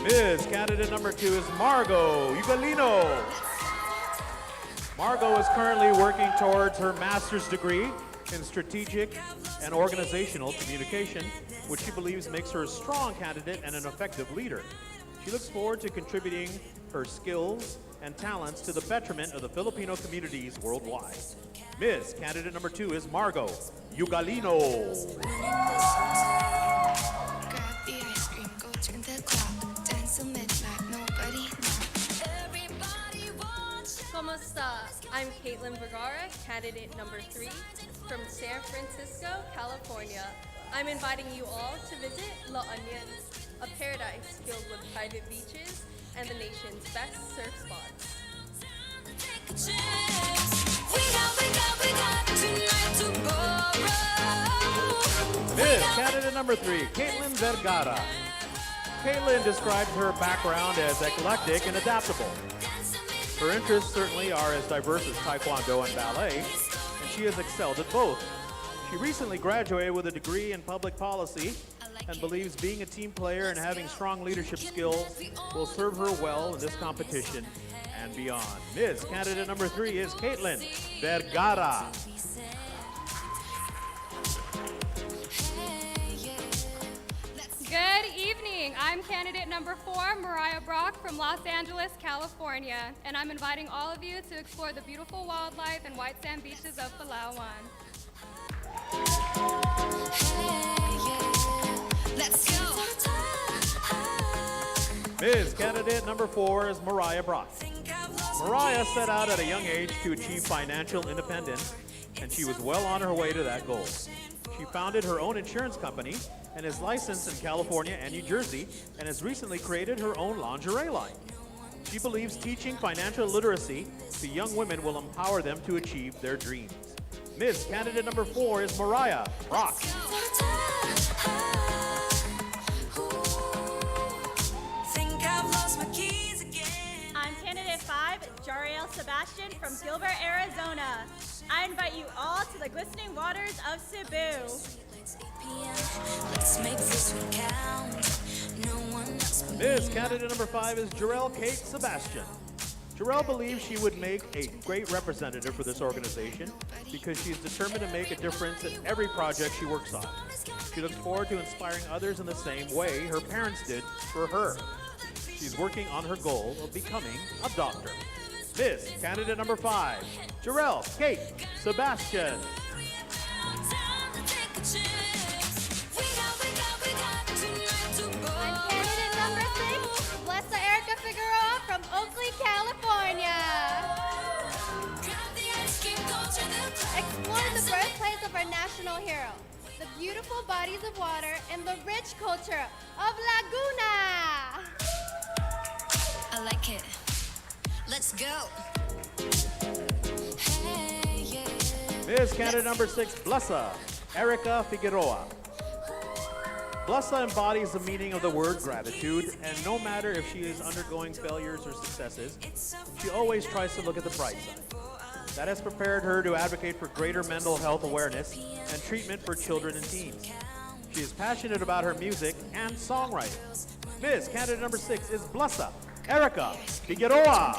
Miss Candidate number 2 is Margot Ugolino. Margot is currently working towards her master's degree in strategic and organizational communication, which she believes makes her a strong candidate and an effective leader. She looks forward to contributing her skills and talents to the betterment of the Filipino communities worldwide. Miss Candidate number 2 is Margot Ugolino. Grab the ice cream, go turn the clock, dance till midnight, nobody knows. Everybody wants you. Kamusta? I'm Caitlin Vergara, candidate number 3 from San Francisco, California. I'm inviting you all to visit La Union, a paradise filled with private beaches and the nation's best surf spots. Take a chance. We got tonight to borrow. Miss Candidate number 3, Caitlin Vergara. Caitlin describes her background as eclectic and adaptable. Her interests certainly are as diverse as taekwondo and ballet, and she has excelled at both. She recently graduated with a degree in public policy and believes being a team player and having strong leadership skills will serve her well in this competition and beyond. Miss Candidate number 3 is Caitlin Vergara. Good evening. I'm candidate number 4, Mariah Brock from Los Angeles, California, and I'm inviting all of you to explore the beautiful wildlife and white sand beaches of Palawan. Let's go. Miss Candidate number 4 is Mariah Brock. Mariah set out at a young age to achieve financial independence, and she was well on her way to that goal. She founded her own insurance company and is licensed in California and New Jersey, and has recently created her own lingerie line. She believes teaching financial literacy to young women will empower them to achieve their dreams. Miss Candidate number 4 is Mariah Brock. I'm candidate 5, Jariel Sebastian from Gilbert, Arizona. I invite you all to the glistening waters of Cebu. Let's make this one count. No one else but Miss Candidate number 5 is Jarrell Kate Sebastian. Jarrell believes she would make a great representative for this organization because she is determined to make a difference in every project she works on. She looks forward to inspiring others in the same way her parents did for her. She's working on her goal of becoming a doctor. Miss Candidate number 5, Jarrell Kate Sebastian. I'm candidate number 6, Blessa Erica Figueroa from Oakley, California. Explore the birthplace of our national hero, the beautiful bodies of water, and the rich culture of Laguna. I like it. Let's go. Miss Candidate number 6, Blessa Erica Figueroa. Blessa embodies the meaning of the word gratitude, and no matter if she is undergoing failures or successes, she always tries to look at the bright side. That has prepared her to advocate for greater mental health awareness and treatment for children and teens. She is passionate about her music and songwriting. Miss Candidate number 6 is Blessa Erica Figueroa.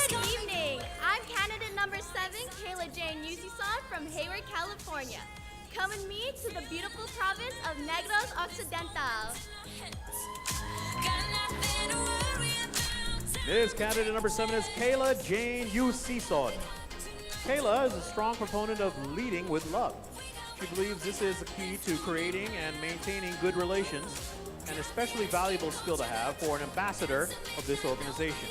Good evening. I'm candidate number 7, Kayla Jane Yusison from Hayward, California. Come with me to the beautiful province of Negros Occidental. Miss Candidate number 7 is Kayla Jane Yusison. Kayla is a strong proponent of leading with love. She believes this is the key to creating and maintaining good relations, an especially valuable skill to have for an ambassador of this organization.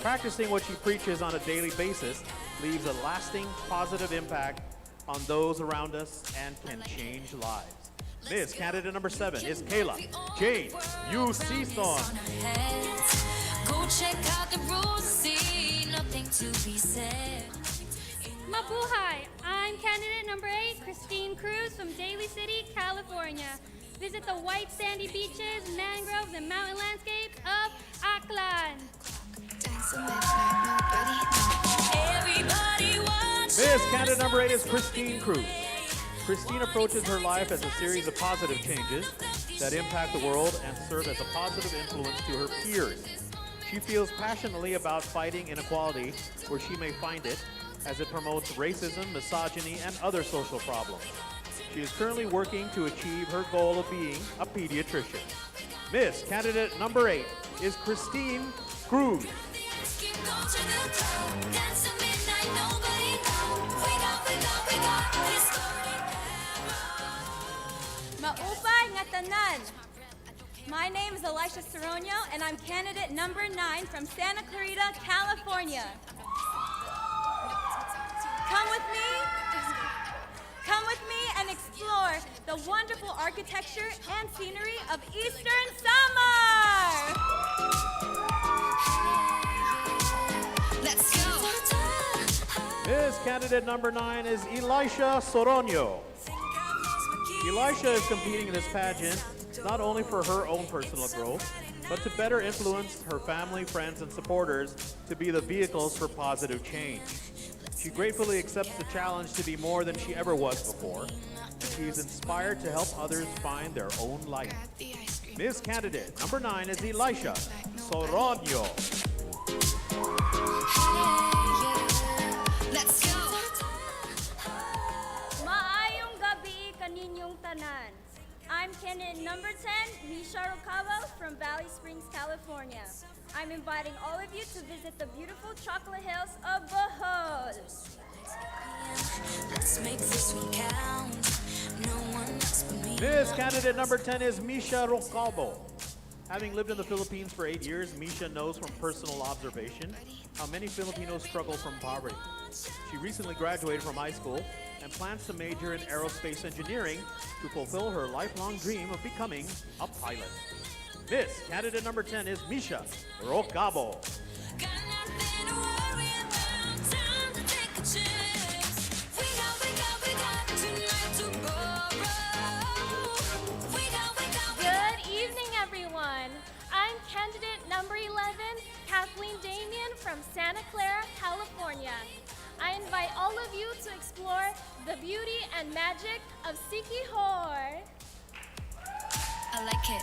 Practicing what she preaches on a daily basis leaves a lasting positive impact on those around us and can change lives. Miss Candidate number 7 is Kayla Jane Yusison. Go check out the rules, see nothing to be said. Mabuhay! I'm candidate number 8, Christine Cruz from Daly City, California. Visit the white sandy beaches, mangroves, and mountain landscapes Miss Canada number 8 is Christine Cruz. Christine approaches her life as a series of positive changes that impact the world and serve as a positive influence to her peers. She feels passionately about fighting inequality where she may find it, as it promotes racism, misogyny, and other social problems. She is currently working to achieve her goal of being a pediatrician. Miss Candidate number 8 is Christine Cruz. Maupay nga tanan. My name is Elisha Soronio, and I'm candidate number 9 from Santa Clarita, California. Come with me. Come with me and explore the wonderful architecture and scenery of Eastern Summer. Let's go. Miss Candidate number 9 is Elisha Soronio. Elisha is competing in this pageant not only for her own personal growth, but to better influence her family, friends, and supporters to be the vehicles for positive change. She gratefully accepts the challenge to be more than she ever was before, and she is inspired to help others find their own light. Miss Candidate number 9 is Elisha Soronio. Let's go. Maayong gabi kaninyong tanan. I'm candidate number 10, Misha Rocabo from Valley Springs, California. I'm inviting all of you to visit the beautiful chocolate hills of Bohol. Let's make this one count. No one else but me. Miss Candidate number 10 is Misha Rocabo. Having lived in the Philippines for 8 years, Misha knows from personal observation how many Filipinos struggle from poverty. She recently graduated from high school and plans to major in aerospace engineering to fulfill her lifelong dream of becoming a pilot. Miss Candidate number 10 is Misha Rocabo. Good evening, everyone. I'm candidate number 11, Kathleen Damien from Santa Clara, California. I invite all of you to explore the beauty and magic of Siquijor. I like it.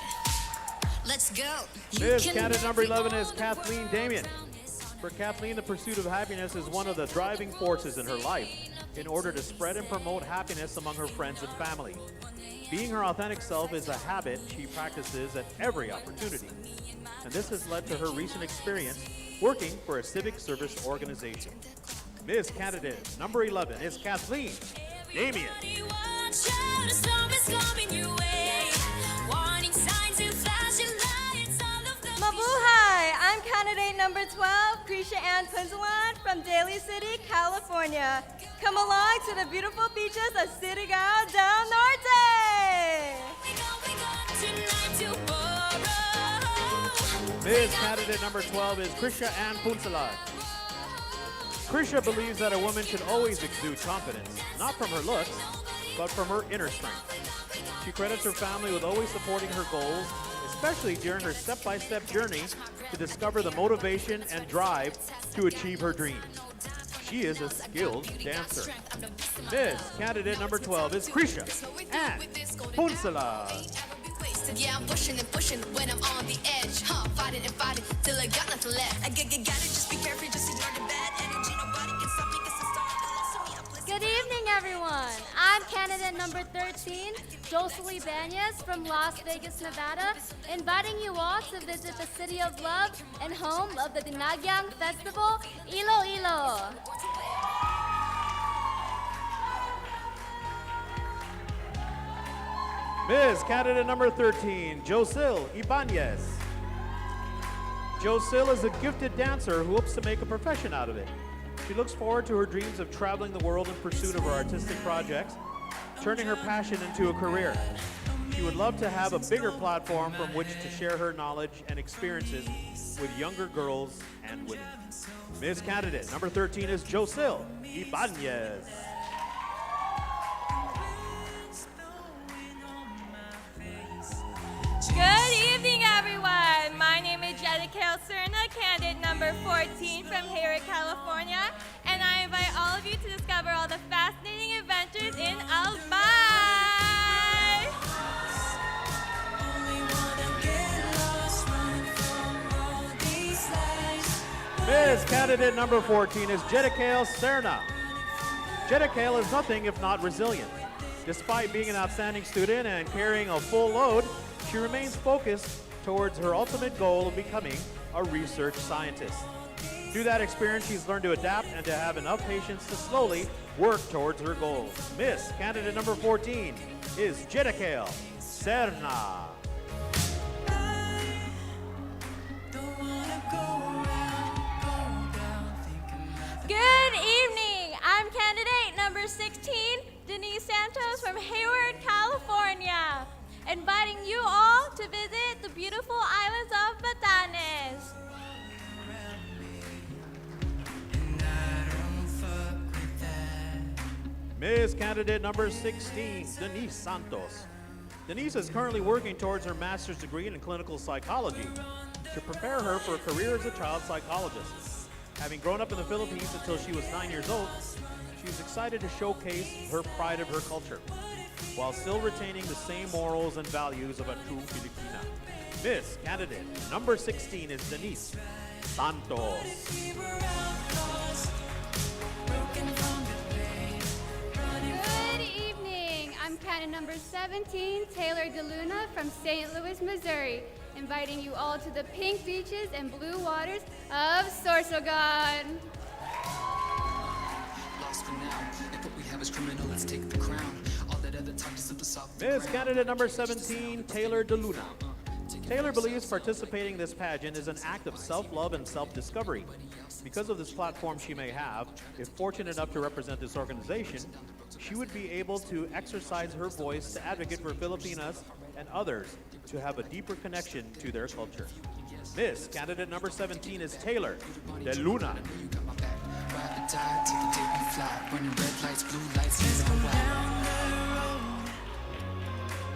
Let's go. Miss Candidate number 11 is Kathleen Damien. For Kathleen, the pursuit of happiness is one of the driving forces in her life in order to spread and promote happiness among her friends and family. Being her authentic self is a habit she practices at every opportunity. And this has led to her recent experience working for a civic service organization. Miss Candidate number 11 is Kathleen Damien. Mabuhay! I'm candidate number 12, Krisha Ann Punzalan from Daly City, California. Come along to the beautiful beaches of Surigao del Norte! Miss Candidate number 12 is Krisha Ann Punzalan. Krisha believes that a woman should always exude confidence, not from her looks, but from her inner strength. She credits her family with always supporting her goals, especially during her step-by-step journey to discover the motivation and drive to achieve her dreams. She is a skilled dancer. Miss Candidate number 12 is Krisha Ann Punzalan. Yeah, I'm pushing and pushing when I'm on the edge. Fighting and fighting till I got nothing left. I got it, just be careful, just ignore the bad energy. Nobody can stop me, cause the stars belong to me. Good evening, everyone. I'm candidate number 13, Jocelyn Banyas from Las Vegas, Nevada, inviting you all to visit the City of Love and home of the Dinagyang Festival, Iloilo. Miss Candidate number 13, Josil Ibanez. Josil is a gifted dancer who hopes to make a profession out of it. She looks forward to her dreams of traveling the world in pursuit of her artistic projects, turning her passion into a career. She would love to have a bigger platform from which to share her knowledge and experiences with younger girls and women. Miss Candidate number 13 is Josil Ibanez. Good evening, everyone. My name is Jenica Serna, candidate number number 14 from Hayward, Candidate, and I invite all of you to discover all the fascinating adventures in Albay. Miss Candidate number 14 is Jedikale Serna. Jedikale is nothing if not resilient. Despite being an outstanding student and carrying a full load, she remains focused towards her ultimate goal of becoming a research scientist. Through that experience, she's learned to adapt and to have enough patience to slowly work towards her goals. Miss Candidate number 14 is Jedikale Serna. Good evening. I'm candidate number 16, Denise Santos from Hayward, California, inviting you all to visit the beautiful islands of Batanes. Miss Candidate number 16, Denise Santos. Denise is currently working towards her master's degree in clinical psychology to prepare her for a career as a child psychologist. Having grown up in the Philippines until she was 9 years old, she is excited to showcase her pride of her culture, while still retaining the same morals and values of a true Filipina. Miss Candidate number 16 is Denise Santos. Good evening. I'm candidate number 17, Taylor DeLuna from St. Louis, Missouri, inviting you all to the pink beaches and blue waters of Sorsogon. Lost for now. If what we have is criminal, let's take the crown. All that other talk is simple soft. Miss Candidate number 17, Taylor DeLuna. Taylor believes participating in this pageant is an act of self-love and self-discovery. Because of this platform she may have, if fortunate enough to represent this organization, she would be able to exercise her voice to advocate for Filipinas and others to have a deeper connection to their culture. Miss Candidate number 17 is Taylor DeLuna. You got my back. Ride or die till the day we fly. Running red lights, blue lights, season Hawaii.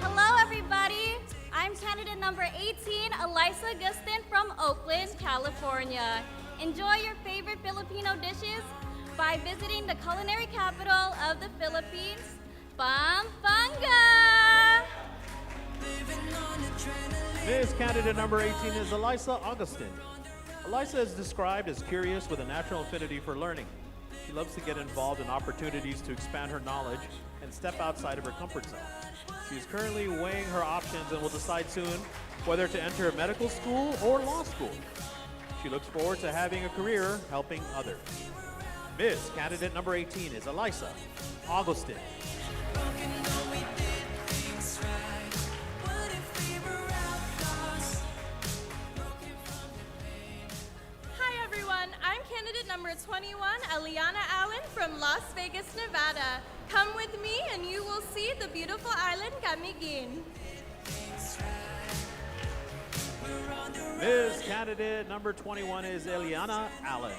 Hello, everybody. I'm candidate number 18, Elisa Gustin from Oakland, California. Enjoy your favorite Filipino dishes by visiting the culinary capital of the Philippines, Pampanga. Miss Candidate number 18 is Elisa Augustin. Elisa is described as curious with a natural affinity for learning. She loves to get involved in opportunities to expand her knowledge and step outside of her comfort zone. She is currently weighing her options and will decide soon whether to enter a medical school or law school. She looks forward to having a career helping others. Miss Candidate number 18 is Elisa Augustin. Hi, everyone. I'm candidate number 21, Eliana Allen from Las Vegas, Nevada. Come with me and you will see the beautiful island Camiguin. Miss Candidate number 21 is Eliana Allen.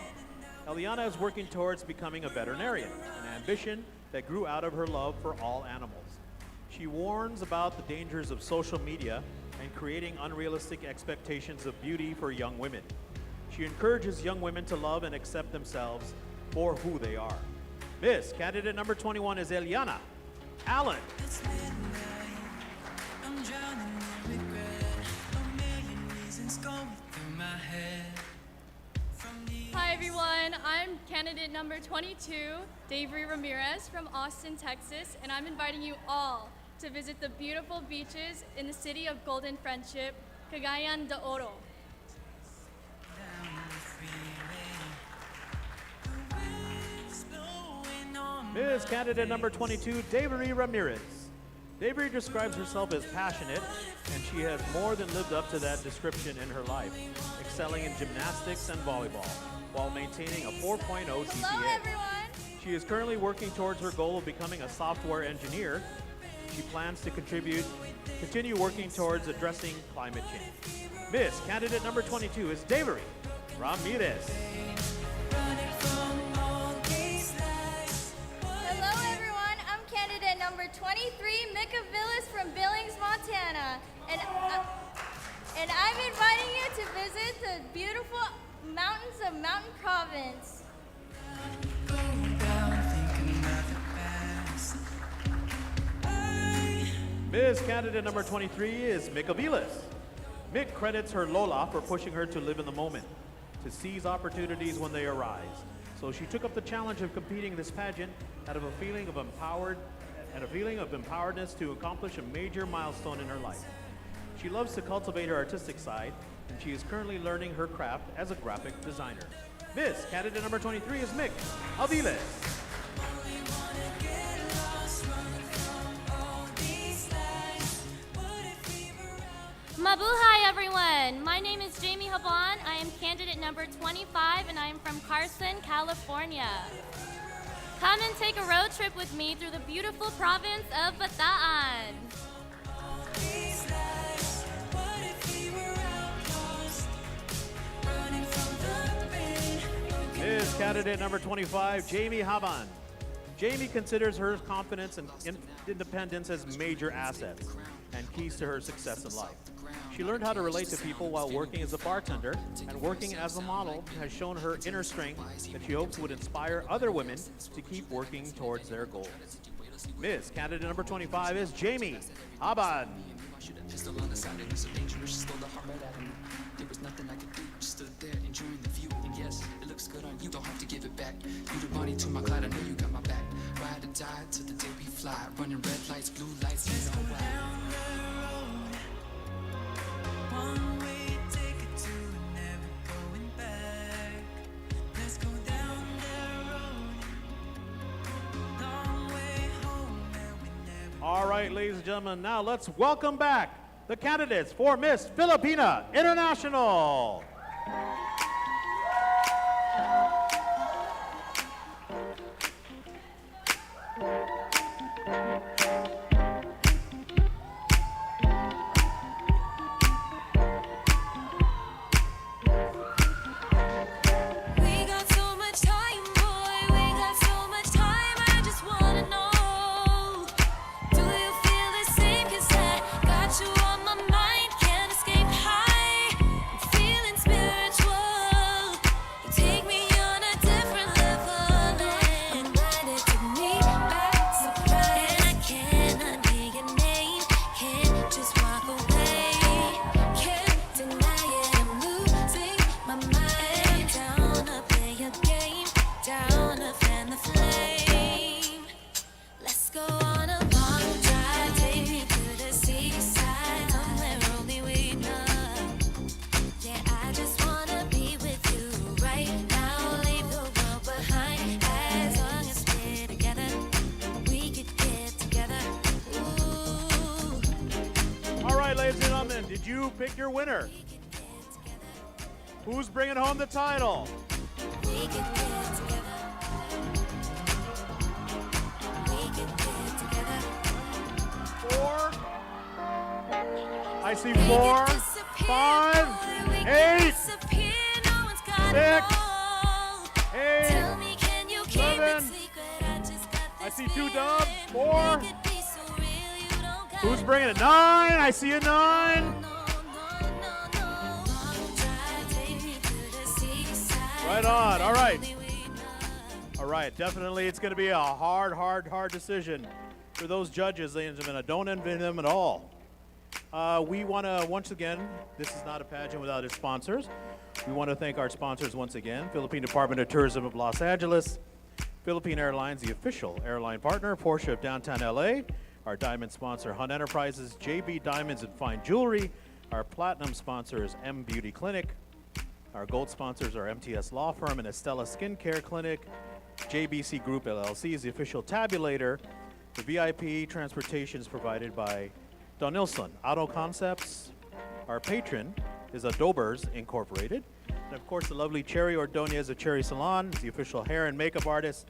Eliana is working towards becoming a veterinarian, an ambition that grew out of her love for all animals. She warns about the dangers of social media and creating unrealistic expectations of beauty for young women. She encourages young women to love and accept themselves for who they are. Miss Candidate number 21 is Eliana Allen. Hi everyone, I'm candidate number 22, Davery Ramirez from Austin, Texas, and I'm inviting you all to visit the beautiful beaches in the city of Golden Friendship, Cagayan de Oro. Miss Candidate number 22, Davery Ramirez. Davery describes herself as passionate, and she has more than lived up to that description in her life, excelling in gymnastics and volleyball, while maintaining a 4.0 Hello, GPA. everyone. She is currently working towards her goal of becoming a software engineer. She plans to continue working towards addressing climate change. Miss Candidate number 22 is Davery Ramirez. Hello, everyone. I'm candidate number 23, Mika Villas from Billings, Montana. And I'm inviting you to visit the beautiful mountain mountains of Mountain Province. Miss Candidate number 23 is Mick Aviles. Mick credits her Lola for pushing her to live in the moment, to seize opportunities when they arise. So she took up the challenge of competing in this pageant out of a feeling of empoweredness to accomplish a major milestone in her life. She loves to cultivate her artistic side, and she is currently learning her craft as a graphic designer. Miss Candidate number 23 is Mick Aviles. Mabuhay, everyone. My name is Jamie Habon. I am candidate number 25, and I am from Carson, California. Come and take a road trip with me through the beautiful province of Bataan. Miss Candidate number 25, Jamie Habon. Jamie considers her confidence and independence as major assets and keys to her success in life. She learned how to relate to people while working as a bartender, and working as a model has shown her inner strength that she hopes would inspire other women to keep working towards their goals. Miss Candidate number 25 is Jamie Habon. There was nothing I could do, just stood there enjoying the view. And yes, it looks good on you, don't have to give it back. You the money to my cloud, I know you got my back. Ride or die till the day we fly, running red lights, blue lights, you know why. One way ticket to never going back. Let's go down that road. Long way home and we never. All right, ladies and gentlemen, now let's welcome back the candidates for Miss Filipina International. We got so much time, boy. We got so much time. I just wanna know, do you feel the same? 'Cause I got you on my mind, can't escape high. I'm feeling spiritual. You take me on a different level, and it took me by surprise. And I cannot hear your name, can't just walk away. Can't deny it, I'm losing my mind. Down to play your game, down to fan the flame. Let's go on a long drive, take me to the seaside, somewhere only we know. Yeah, I just wanna be with you right now. Leave the world behind. As long as we're together, we could get together. Ooh, All right, ladies and gentlemen, did you pick your winner? Who's bringing home the title? we could get together. We could get together. 4. I see 4, 5, 8, 6, 8, 7. I see 2 dubs. 4. Who's bringing it? 9. I see a 9. Right on. All right. All right. Definitely, it's going to be a hard decision for those judges, ladies and gentlemen. I don't envy them at all. We want to, once again, this is not a pageant without its sponsors. We want to thank our sponsors once again: Philippine Department of Tourism of Los Angeles, Philippine Airlines, the official airline partner, Porsche of downtown LA, our diamond sponsor, Hunt Enterprises, JB Diamonds and Fine Jewelry, our platinum sponsor is M Beauty Clinic, our gold sponsors are MTS Law Firm and Estella Skincare Clinic, JBC Group LLC is the official tabulator. The VIP transportation is provided by Donilson Auto Concepts. Our patron is Adobers Incorporated. And of course, the lovely Cherry Ordonez of Cherry Salon is the official hair and makeup artist.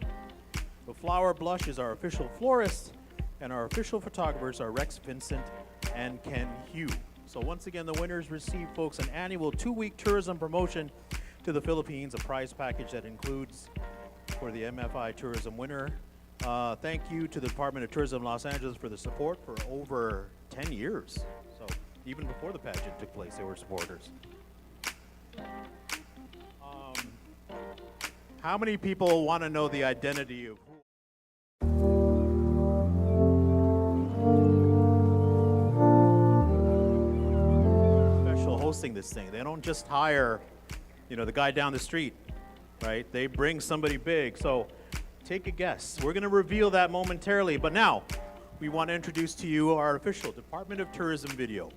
The Flower Blush is our official florist. And our official photographers are Rex Vincent and Ken Hugh. So once again, the winners receive, folks, an annual 2-week tourism promotion to the Philippines, a prize package that includes, for the MFI tourism winner, thank you to the Department of Tourism Los Angeles for the support for over 10 years. So even before the pageant took place, they were supporters. How many people want to know the identity of special hosting this thing? They don't just hire, the guy down the street, right? They bring somebody big. So take a guess. We're going to reveal that momentarily. But now, we want to introduce to you our official Department of Tourism video.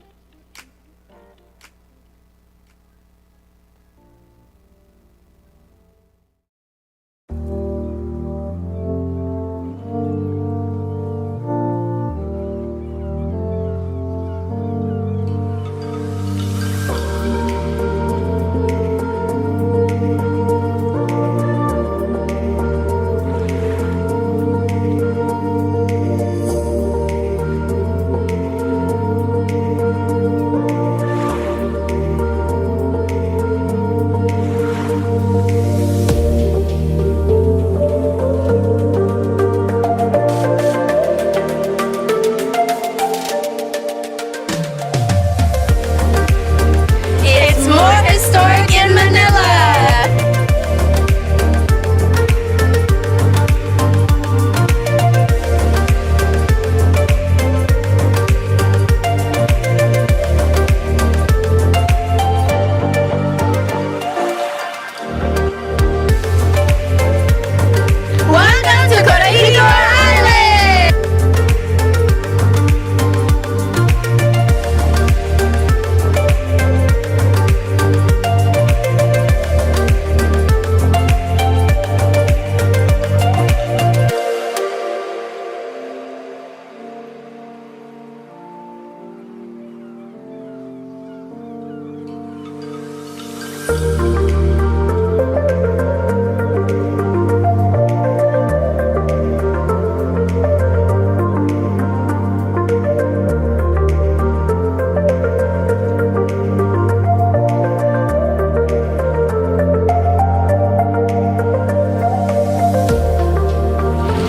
It's more historic in Manila. Welcome to Corregidor Island.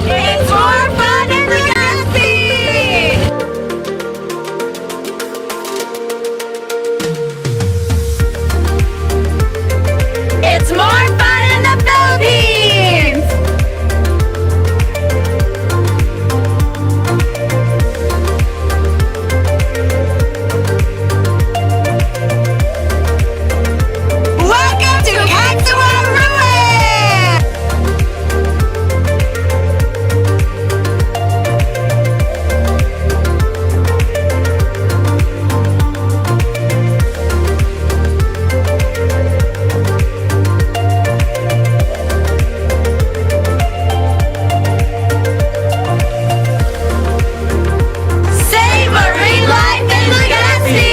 It's more fun in Legazpi. It's more fun in the Philippines. Welcome to Cagua Ruin. Save marine life in Legazpi.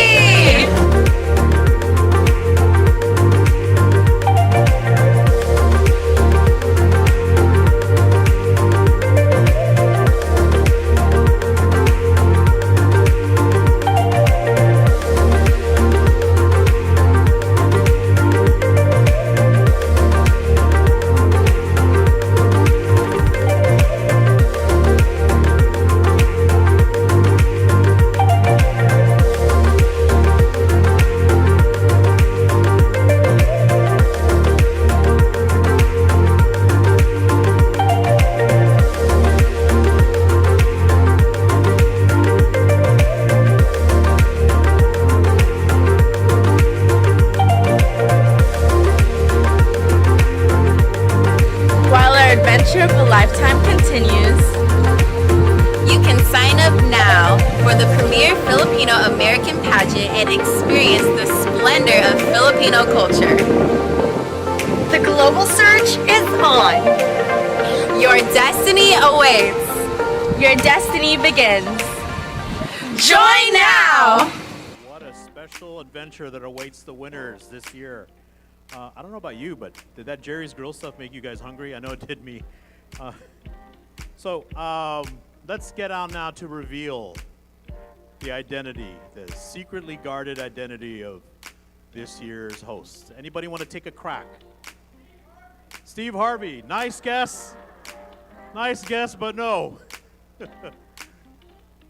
While our adventure of a lifetime continues, you can sign up now for the premier Filipino American pageant and experience the splendor of Filipino culture. The global search is on. Your destiny awaits. Your destiny begins. Join now! what a special adventure that awaits the winners this year. I don't know about you, but did that Jerry's Grill stuff make you guys hungry? I know it did me. So let's get on now to reveal the identity, the secretly guarded identity of this year's host. Anybody want to take a crack? Steve Harvey, nice guess. Nice guess, but no.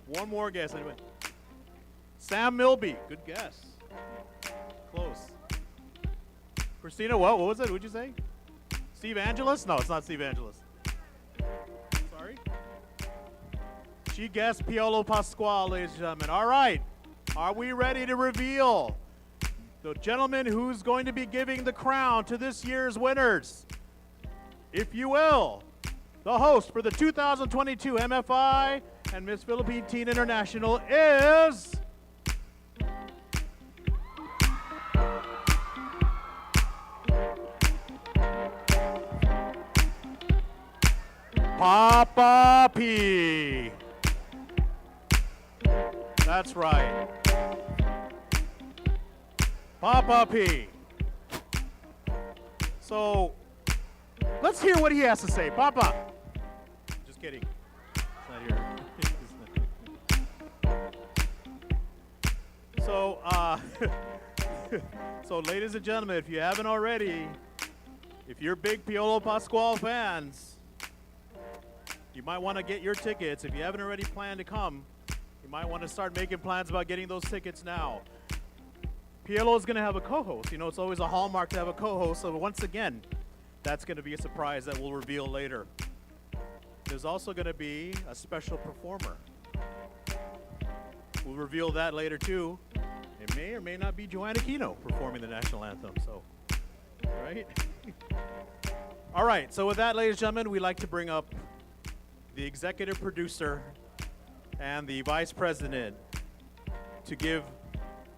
One more guess, anyway. Sam Milby, good guess. Close. Christina, what was it? What'd you say? Steve Angelus? No, it's not Steve Angelus. Sorry. She guessed Piolo Pascual, ladies and gentlemen. All right. Are we ready to reveal the gentleman who's going to be giving the crown to this year's winners? If you will, the host for the 2022 MFI and Miss Philippine Teen International is Papa P. That's right. Papa P. So, let's hear what he has to say. Papa. Just kidding. It's not here. So, so ladies and gentlemen, if you haven't already, if you're big Piolo Pascual fans, you might want to get your tickets. If you haven't already planned to come, you might want to start making plans about getting those tickets now. Piolo is going to have a co-host. You know, it's always a hallmark to have a co-host. So once again, that's going to be a surprise that we'll reveal later. There's also going to be a special performer. We'll reveal that later too. It may or may not be Joanna Aquino performing the national anthem. So, right? All right. So with that, ladies and gentlemen, we'd like to bring up the executive producer and the vice president to give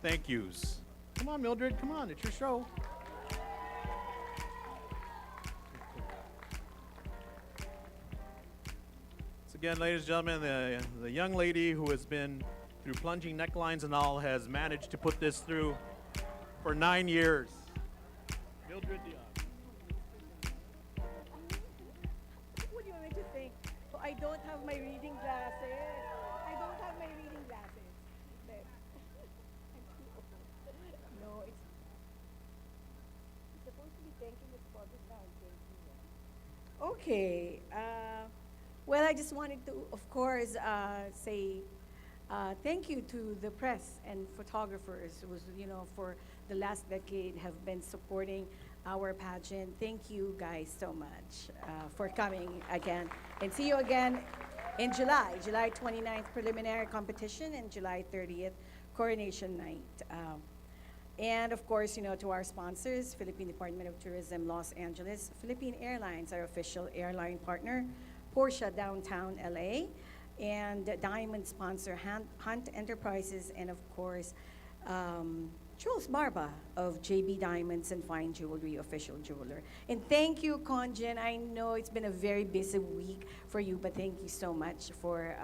thank yous. Come on, Mildred. Come on. It's your show. So again, ladies and gentlemen, the young lady who has been through plunging necklines and all has managed to put this through for 9 years. Mildred Dion. What do you want me to think? So I don't have my reading glasses. I don't have my reading glasses. There. I'm too old. No, it's supposed to be thanking this father now. Okay. Well, I just wanted to, of course, say thank you to the press and photographers who, you know, for the last decade have been supporting our pageant. Thank you guys so much for coming again. And see you again in July 29th preliminary competition and July 30th coronation night. And of course, you know, to our sponsors, Philippine Department of Tourism, Los Angeles, Philippine Airlines, our official airline partner, Porsche Downtown LA, and diamond sponsor Hunt Enterprises, and of course, Jules Barba of JB Diamonds and Fine Jewelry, official jeweler. And thank you, Conjen. I know it's been a very busy week for you, but thank you so much for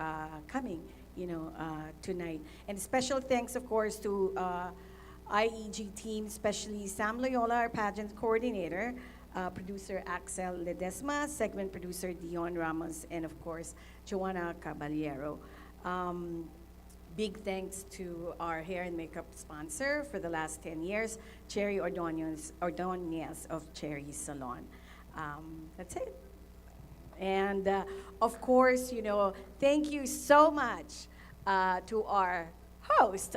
coming, you know, tonight. And special thanks, of course, to IEG team, especially Sam Loyola, our pageant coordinator, producer Axel Ledesma, segment producer Dion Ramos, and of course, Joanna Caballero. Big thanks to our hair and makeup sponsor for the last 10 years, Cherry Ordonez of Cherry Salon. That's it. And of course, you know, thank you so much to our host,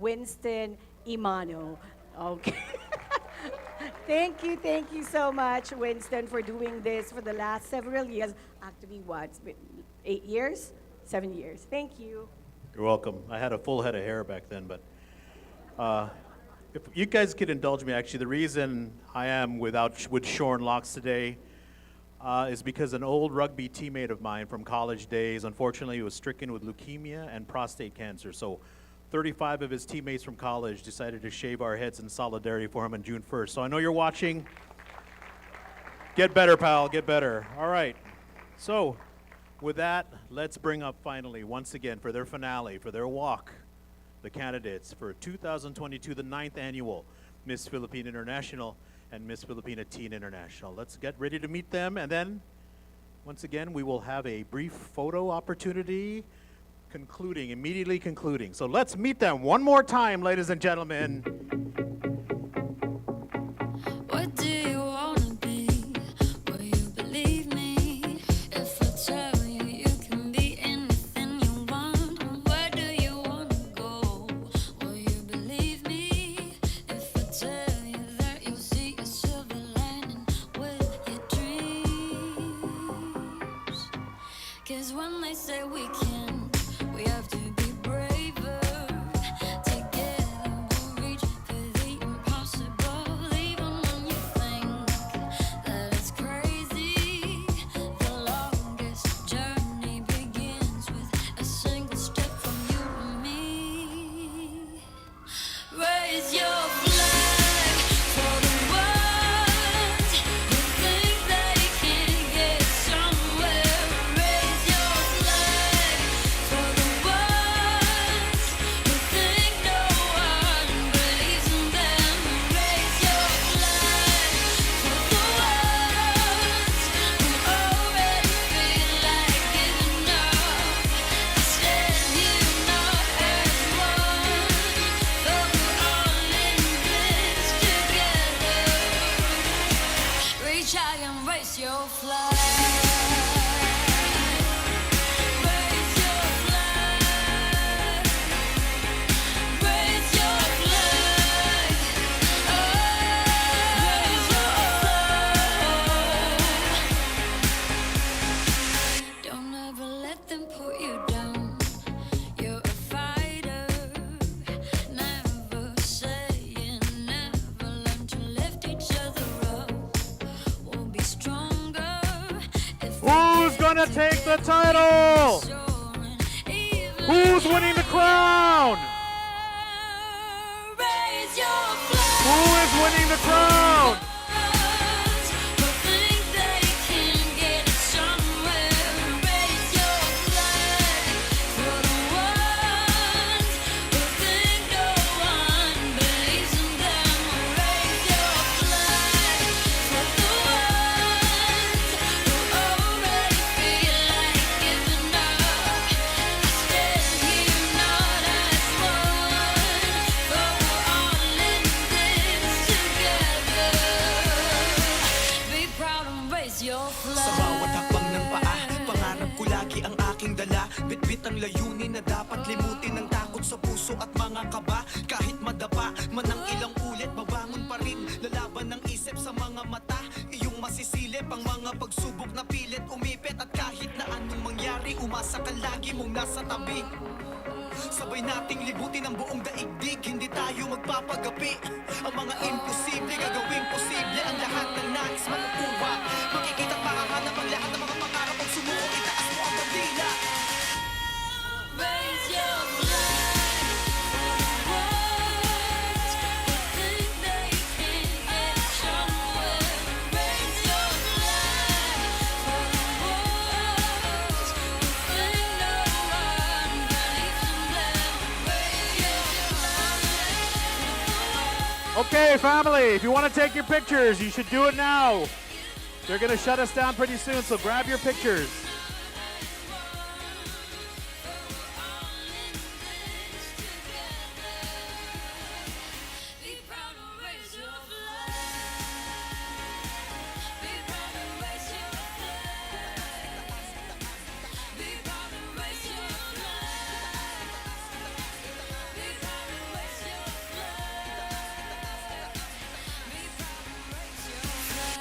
Winston Imano. Okay. Thank you so much, Winston, for doing this for the last several years. Actually, what, it's been 8 years? 7 years. Thank you. You're welcome. I had a full head of hair back then, but if you guys could indulge me, actually, the reason I am with shorn locks today is because an old rugby teammate of mine from college days, unfortunately, was stricken with leukemia and prostate cancer. So 35 of his teammates from college decided to shave our heads in solidarity for him on June 1st. So I know you're watching. Get better, pal, get better. All right. So with that, let's bring up finally, once again, for their finale, for their walk, the candidates for 2022, the 9th annual Miss Filipina International and Miss Filipina Teen International. Let's get ready to meet them, and then, once again, we will have a brief photo opportunity immediately concluding. So let's meet them one more time, ladies and gentlemen. What do you wanna be? Will you believe me if I tell you you can be anything you want? Where do you wanna go? Will you believe me if I tell you that you'll see a silver lining with your dreams? that we can. We have to be braver. Together we'll reach for the impossible. Even when you think that it's crazy, the longest journey begins with a single step from you and me. Raise your flag for the ones who think they can get somewhere. Raise your flag for the ones who think no one believes in them. Raise your flag for the ones who already feel like giving up. Stand unite as one, for we're all in this together. Reach high and raise your flag. Raise your flag. Raise your flag. Oh, raise your flag. Don't ever let them put you down. You're a fighter. Never saying never. Learn to lift each other up. We'll be stronger if we Who's gonna take the title? Who's winning the crown? raise your flag. Who is winning the crown? Who think they can get somewhere? Raise your flag for the ones who think no one believes in them. Raise your flag for the ones who already feel like giving up. Stand unite as one, for we're all in this together. Be proud and raise your flag. Sa bawat hakbang ng paa, pangarap ko lagi ang aking dala. Bitbit ang layunin na dapat limutin ang takot sa puso at mga kaba. Kahit madapa man ang ilang ulit, babangon pa rin. Lalaban ng isip sa mga mata. Iyong masisilip ang mga pagsubok na pilit umipit. At kahit na anong mangyari, umasa ka lagi mong nasa tabi. Sabay nating libutin ang buong daigdig. Hindi tayo magpapagapi. Ang mga imposible gagawing posible. Ang lahat ng nais makukuha. Makikita at makahanap ang lahat ng mga pangarap. Pag sumuko, itaas mo ang bandila. Raise your flag for the ones who think they can get somewhere. Raise your flag for the ones who think no one believes in them. Raise your flag for the ones. Okay, family, if you want to take your pictures, you should do it now. They're going to shut us down pretty soon, so grab your pictures. Be proud and raise your flag. Be proud and raise your flag. Be proud and raise your flag. Be proud and raise your flag. Be proud and raise your flag.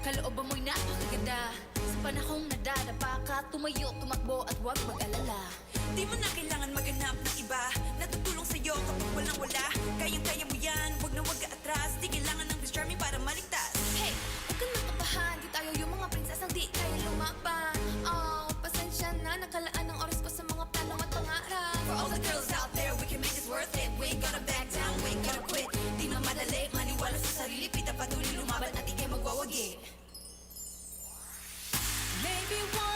Kalooban mo'y napakaganda. Sa panahong nadadapa ka, tumayo, tumakbo at huwag mag-alala. Di mo na kailangan maghanap ng iba na tutulong sa'yo kapag walang wala. Kayang-kaya mo yan, wag na wag atras. Di kailangan ng Charming para maligtas. Hey, huwag kang nakabahan. Di tayo yung mga prinsesang di kaya lumakban. Oh, pasensya na, nakalaan ng oras ko sa mga plano at pangarap. For all the girls out there, we can make this worth it. We ain't gonna back down, we ain't gonna quit. Di na madali, maniwala sa sarili. Pita patuloy lumaban at ikay magwawagi. Maybe one